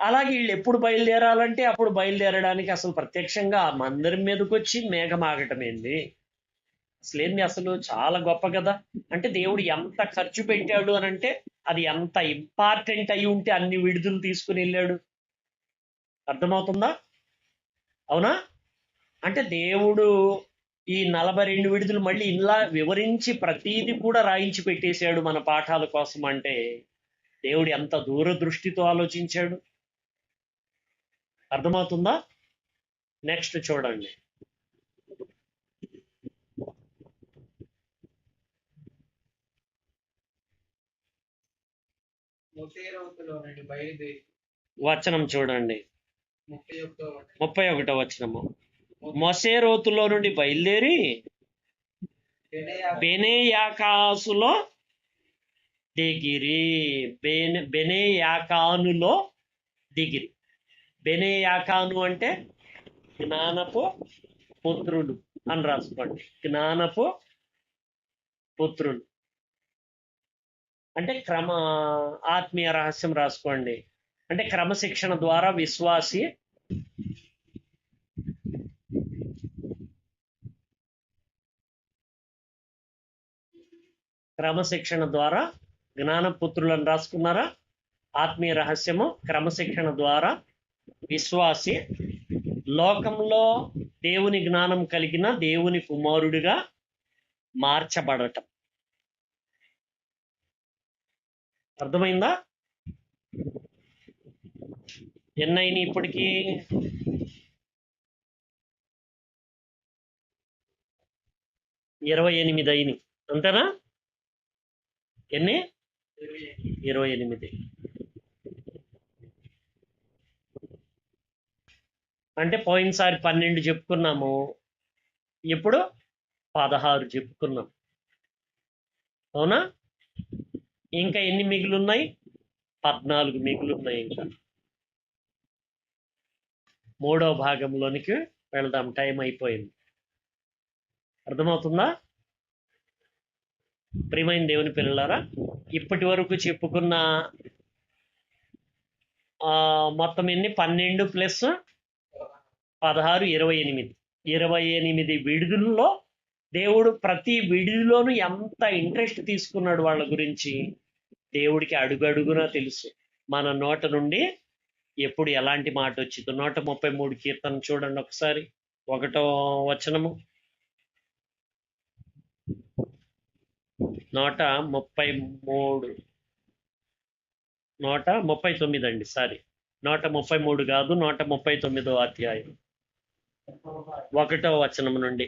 అలాగే వీళ్ళు ఎప్పుడు బయలుదేరాలంటే అప్పుడు బయలుదేరడానికి అసలు ప్రత్యక్షంగా ఆ మందిరం మీదకి వచ్చి మేఘం ఆగటం ఏంది, అసలు చాలా గొప్ప కదా. అంటే దేవుడు ఎంత ఖర్చు పెట్టాడు అని అంటే అది ఎంత ఇంపార్టెంట్ అయి ఉంటే అన్ని విడుదలు తీసుకుని వెళ్ళాడు. అర్థమవుతుందా? అవునా? అంటే దేవుడు ఈ 42 విడుదలు మళ్ళీ ఇలా వివరించి ప్రతీది కూడా రాయించి పెట్టేశాడు మన పాఠాల కోసం. అంటే దేవుడు ఎంత దూరదృష్టితో ఆలోచించాడు. అర్థమవుతుందా? నెక్స్ట్ చూడండి. వచనం చూడండి, 31వ వచనము. మొసేరోతులో నుండి బయలుదేరి బెనేయాకాసులో దిగిరి. బెనేయాకానులో దిగిరి. బెనేయాకాను అంటే జ్ఞానపు పుత్రులు అని రాసుకోండి. జ్ఞానపు పుత్రులు అంటే ఆత్మీయ రహస్యం రాసుకోండి. అంటే క్రమశిక్షణ ద్వారా విశ్వాసి క్రమశిక్షణ ద్వారా జ్ఞానపుత్రులను రాసుకున్నారా? ఆత్మీయ రహస్యము క్రమశిక్షణ ద్వారా విశ్వాసి లోకంలో దేవుని జ్ఞానం కలిగిన దేవుని కుమారుడిగా మార్చబడటం. అర్థమైందా? ఎన్నైనా ఇప్పటికీ 28 అయినాయి, అంతేనా? ఎన్ని? 28. అంటే పోయినసారి 12 చెప్పుకున్నాము, ఇప్పుడు 16 చెప్పుకున్నాం, అవునా? ఇంకా ఎన్ని మిగిలిన్నాయి? 14 మిగిలిన్నాయి. ఇంకా 3వ భాగంలోనికి వెళ్దాం, టైం అయిపోయింది. అర్థమవుతుందా ప్రియమైన దేవుని పిల్లలారా? ఇప్పటి వరకు చెప్పుకున్న మొత్తం ఎన్ని? 12 ప్లస్ 16, 28. 28 విడుదలలో దేవుడు ప్రతి విడుదలోనూ ఎంత ఇంట్రెస్ట్ తీసుకున్నాడు వాళ్ళ గురించి దేవుడికి అడుగడుగునా తెలుసు. మన నోట నుండి ఎప్పుడు ఎలాంటి మాట వచ్చిందో. 133 కీర్తన చూడండి ఒకసారి, 1వ వచనము. 139 అండి, సారీ, 133 కాదు, 139వ అధ్యాయం 1వ వచనం నుండి.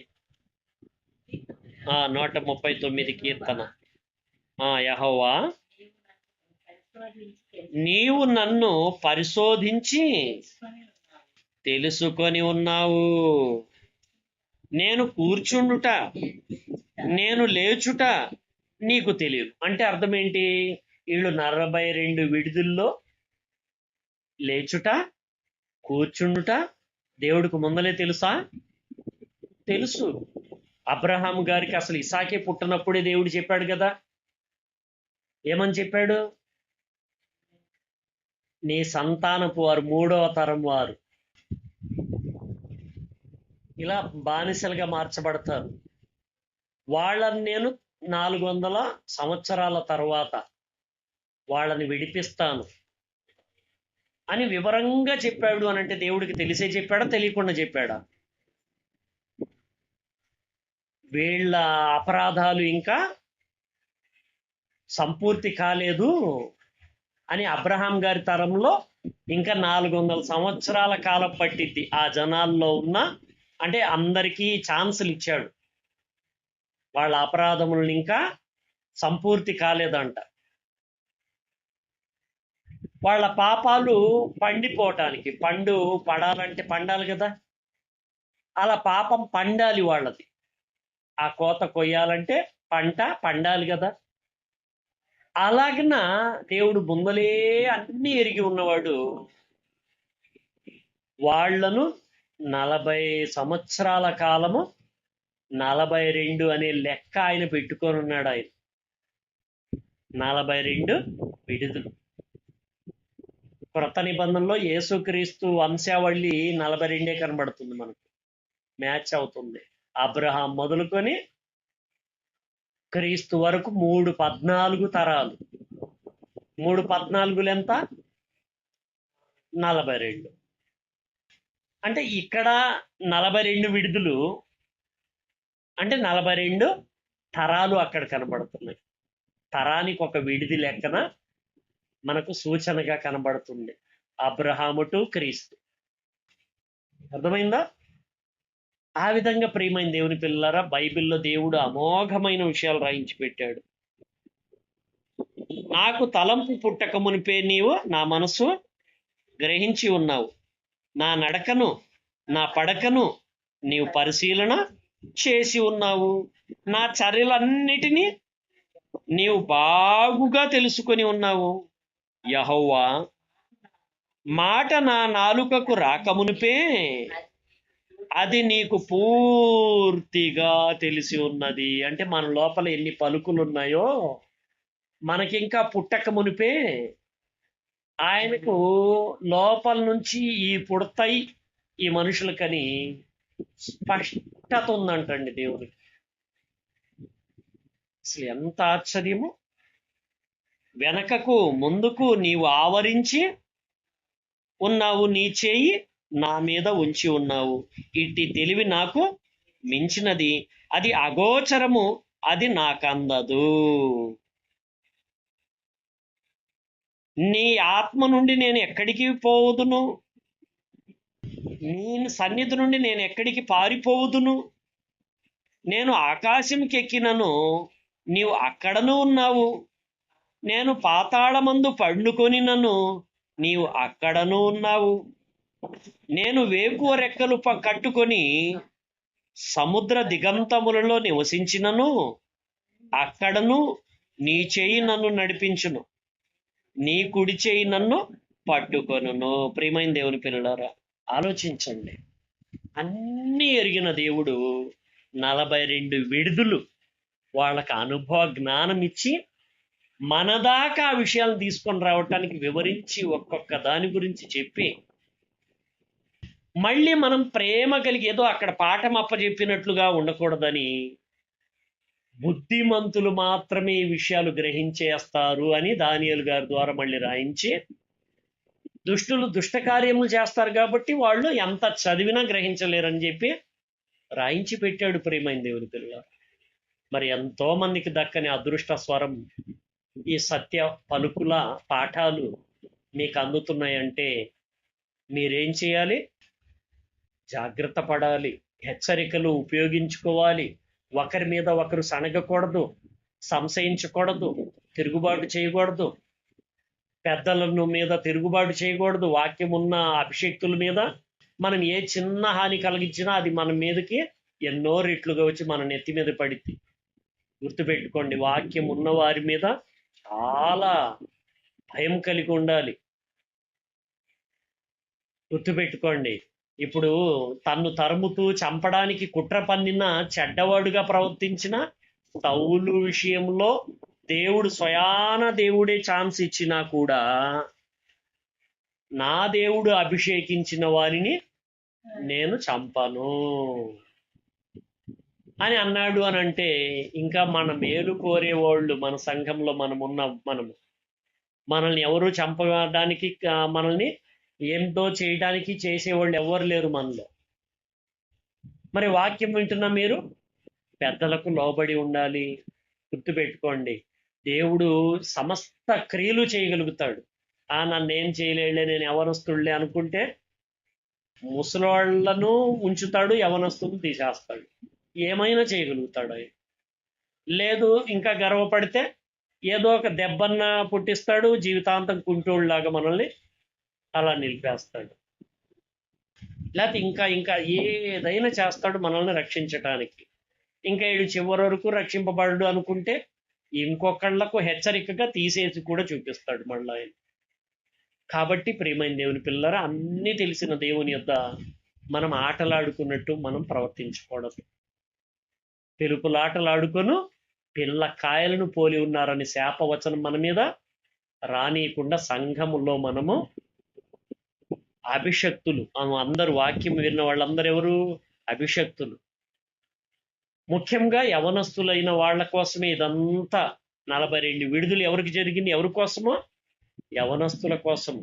139 కీర్తన. యెహోవా, నీవు నన్ను పరిశోధించి తెలుసుకొని ఉన్నావు. నేను కూర్చుండుట, నేను లేచుట నీకు తెలియదు. అంటే అర్థం ఏంటి? వీళ్ళు 42 విడుదల్లో లేచుట, కూర్చుండుట దేవుడికి ముందలే తెలుసా? తెలుసు. అబ్రహాం గారికి అసలు ఇసాకే పుట్టినప్పుడే దేవుడు చెప్పాడు కదా. ఏమని చెప్పాడు? నీ సంతానపు వారు 3వ తరం వారు ఇలా బానిసలుగా మార్చబడతారు, వాళ్ళని నేను 400 సంవత్సరాల తర్వాత వాళ్ళని విడిపిస్తాను అని వివరంగా చెప్పాడు. అని అంటే దేవుడికి తెలిసే చెప్పాడా, తెలియకుండా చెప్పాడా? వీళ్ళ అపరాధాలు ఇంకా సంపూర్తి కాలేదు అని అబ్రహాం గారి తరంలో ఇంకా 400 సంవత్సరాల కాలం పట్టిద్ది ఆ జనాల్లో ఉన్న, అంటే అందరికీ ఛాన్సులు ఇచ్చాడు. వాళ్ళ అపరాధములను ఇంకా సంపూర్తి కాలేదంట. వాళ్ళ పాపాలు పండిపోవటానికి, పండు పడాలంటే పండాలి కదా, అలా పాపం పండాలి వాళ్ళది. ఆ కోత కొయ్యాలంటే పంట పండాలి కదా. అలాగన దేవుడు ముందలే అన్ని ఎరిగి ఉన్నవాడు. వాళ్లను 40 సంవత్సరాల కాలము 42 అనే లెక్క ఆయన పెట్టుకొని ఉన్నాడు. ఆయన 42 విడుదలు. క్రొత్త నిబంధనలో యేసుక్రీస్తు వంశావళి 42 కనబడుతుంది, మనకు మ్యాచ్ అవుతుంది. అబ్రహాం మొదలుకొని క్రీస్తు వరకు 314 తరాలు. 314 ఎంత? 42. అంటే ఇక్కడ 42 విడుదలు అంటే 42 తరాలు అక్కడ కనబడుతున్నాయి. తరానికి ఒక విడిది లెక్కన మనకు సూచనగా కనబడుతుంది అబ్రహాము టు క్రీస్తు. అర్థమైందా? ఆ విధంగా ప్రియమైన దేవుని పిల్లలారా, బైబిల్లో దేవుడు అమోఘమైన విషయాలు రాయించి పెట్టాడు. నాకు తలంపు పుట్టక మునిపే నీవు నా మనసు గ్రహించి ఉన్నావు. నా నడకను, నా పడకను నీవు పరిశీలన చేసి ఉన్నావు. నా చర్యలన్నిటినీ నీవు బాగుగా తెలుసుకొని ఉన్నావు. యెహోవా, మాట నా నాలుకకు రాకమునిపే అది నీకు పూర్తిగా తెలిసి ఉన్నది. అంటే మన లోపల ఎన్ని పలుకులు ఉన్నాయో మనకింకా పుట్టక మునిపే ఆయనకు లోపల నుంచి ఈ పుడతాయి ఈ మనుషులకని స్పష్టత ఉందంటండి దేవునికి. అసలు ఎంత ఆశ్చర్యము! వెనకకు ముందుకు నీవు ఆవరించి ఉన్నావు, నీ చేయి నా మీద ఉంచి ఉన్నావు. ఇట్టి తెలివి నాకు మించినది, అది అగోచరము, అది నాకందదు. నీ ఆత్మ నుండి నేను ఎక్కడికి పోవుదును? నీ సన్నిధి నుండి నేను ఎక్కడికి పారిపోవుదును? నేను ఆకాశంకి ఎక్కినను, నీవు అక్కడను ఉన్నావు. నేను పాతాళమందు పండుకొనినను, నీవు అక్కడను ఉన్నావు. నేను వేకువ రెక్కలు కట్టుకొని సముద్ర దిగంతములలో నివసించినను, అక్కడను నీ చేయి నన్ను నడిపించును, నీ కుడి చేయి నన్ను పట్టుకొనును. ప్రియమైన దేవుని పిల్లలారా, ఆలోచించండి. అన్నీ ఎరిగిన దేవుడు 42 విడుదలు వాళ్ళకి అనుభవ జ్ఞానం ఇచ్చి మన దాకా ఆ విషయాలను తీసుకొని రావటానికి వివరించి ఒక్కొక్క దాని గురించి చెప్పి, మళ్ళీ మనం ప్రేమ కలిగి ఏదో అక్కడ పాఠం అప్పచెప్పినట్లుగా ఉండకూడదని, బుద్ధిమంతులు మాత్రమే ఈ విషయాలు గ్రహించేస్తారు అని దానియేలు గారి ద్వారా మళ్ళీ రాయించి, దుష్టులు దుష్ట కార్యములు చేస్తారు కాబట్టి వాళ్ళు ఎంత చదివినా గ్రహించలేరని చెప్పి రాయించి పెట్టాడు. ప్రియమైన దేవుని పిల్లలు, మరి ఎంతో మందికి దక్కని అదృష్ట స్వరం ఈ సత్య పలుకుల పాఠాలు మీకు అందుతున్నాయంటే మీరేం చేయాలి? జాగ్రత్త పడాలి, హెచ్చరికలు ఉపయోగించుకోవాలి. ఒకరి మీద ఒకరు సనగకూడదు, సంశయించకూడదు, తిరుగుబాటు చేయకూడదు. పెద్దలను మీద తిరుగుబాటు చేయకూడదు. వాక్యం ఉన్న అభిషేక్తుల మీద మనం ఏ చిన్న హాని కలిగించినా అది మన మీదకి ఎన్నో రెట్లుగా వచ్చి మన నెత్తి మీద పడిద్ది. గుర్తుపెట్టుకోండి, వాక్యం ఉన్న వారి మీద చాలా భయం కలిగి ఉండాలి. గుర్తుపెట్టుకోండి, ఇప్పుడు తన్ను తరుముతూ చంపడానికి కుట్ర పన్నిన చెడ్డవాడుగా ప్రవర్తించిన సౌలు విషయంలో దేవుడు స్వయాన దేవుడే ఛాన్స్ ఇచ్చినా కూడా, నా దేవుడు అభిషేకించిన వారిని నేను చంపను అని అన్నాడు. అని అంటే ఇంకా మన మేలు కోరేవాళ్ళు మన సంఘంలో మనల్ని ఎవరు చంపడానికి, మనల్ని ఏంటో చేయడానికి చేసేవాళ్ళు ఎవరు లేరు మనలో. మరి వాక్యం వింటున్నా మీరు పెద్దలకు లోబడి ఉండాలి. గుర్తుపెట్టుకోండి, దేవుడు సమస్త క్రియలు చేయగలుగుతాడు. నన్నేం చేయలేడులే, నేను యవనస్తుడులే అనుకుంటే ముసలోళ్లను ఉంచుతాడు, యవనస్తులను తీసేస్తాడు. ఏమైనా చేయగలుగుతాడు ఆయన. లేదు ఇంకా గర్వపడితే ఏదో ఒక దెబ్బన్న పుట్టిస్తాడు, జీవితాంతం కుంటోళ్ళలాగా మనల్ని అలా నిలిపేస్తాడు. లేకపోతే ఇంకా ఇంకా ఏదైనా చేస్తాడు మనల్ని రక్షించటానికి. ఇంకా వీడు చివరి వరకు రక్షింపబడడు అనుకుంటే ఇంకొకళ్లకు హెచ్చరికగా తీసేసి కూడా చూపిస్తాడు మళ్ళీ ఆయన. కాబట్టి ప్రియమైన దేవుని పిల్లరా, అన్నీ తెలిసిన దేవుని యొద్ద మనం ఆటలాడుకున్నట్టు మనం ప్రవర్తించకూడదు. పెరుపులాటలాడుకొను పిల్ల కాయలను పోలి ఉన్నారని శాపవచనం మన మీద రానియకుండా సంఘములో మనము అభిషక్తులు, అందరూ వాక్యం విన్న వాళ్ళందరూ ఎవరు? అభిషక్తులు. ముఖ్యంగా యవనస్తులైన వాళ్ళ కోసమే ఇదంతా. 42 విడుదలు ఎవరికి జరిగింది? ఎవరి కోసమో? యవనస్తుల కోసం.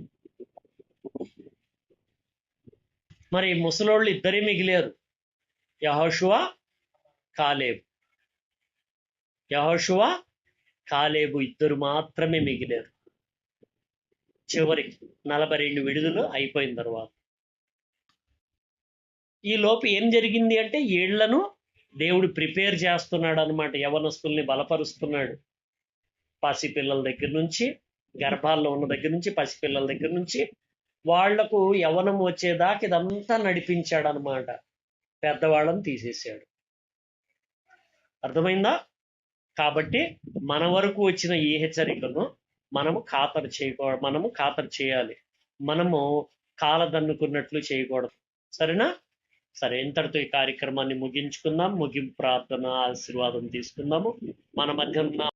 మరి ముసలోళ్ళు ఇద్దరే మిగిలారు, యెహోషువ, కాలేబు. యెహోషువ, కాలేబు ఇద్దరు మాత్రమే మిగిలారు. చివరికి 42 విడుదలు అయిపోయిన తర్వాత ఈ లోపు ఏం జరిగింది అంటే, ఏళ్లను దేవుడు ప్రిపేర్ చేస్తున్నాడు అనమాట. యవనస్తుల్ని బలపరుస్తున్నాడు. పసిపిల్లల దగ్గర నుంచి, గర్భాల్లో ఉన్న దగ్గర నుంచి, పసిపిల్లల దగ్గర నుంచి వాళ్లకు యవనం వచ్చేదాకా ఇదంతా నడిపించాడు అనమాట. పెద్దవాళ్ళని తీసేశాడు. అర్థమైందా? కాబట్టి మన వరకు వచ్చిన ఈ హెచ్చరికను మనము ఖాతరు చేయాలి. మనము కాలదన్నుకున్నట్లు చేయకూడదు. సరేనా? సరే, ఇంతటితో ఈ కార్యక్రమాన్ని ముగించుకుందాం. ముగింపు ప్రార్థన ఆశీర్వాదం తీసుకుందాము. మన మధ్య ఉన్న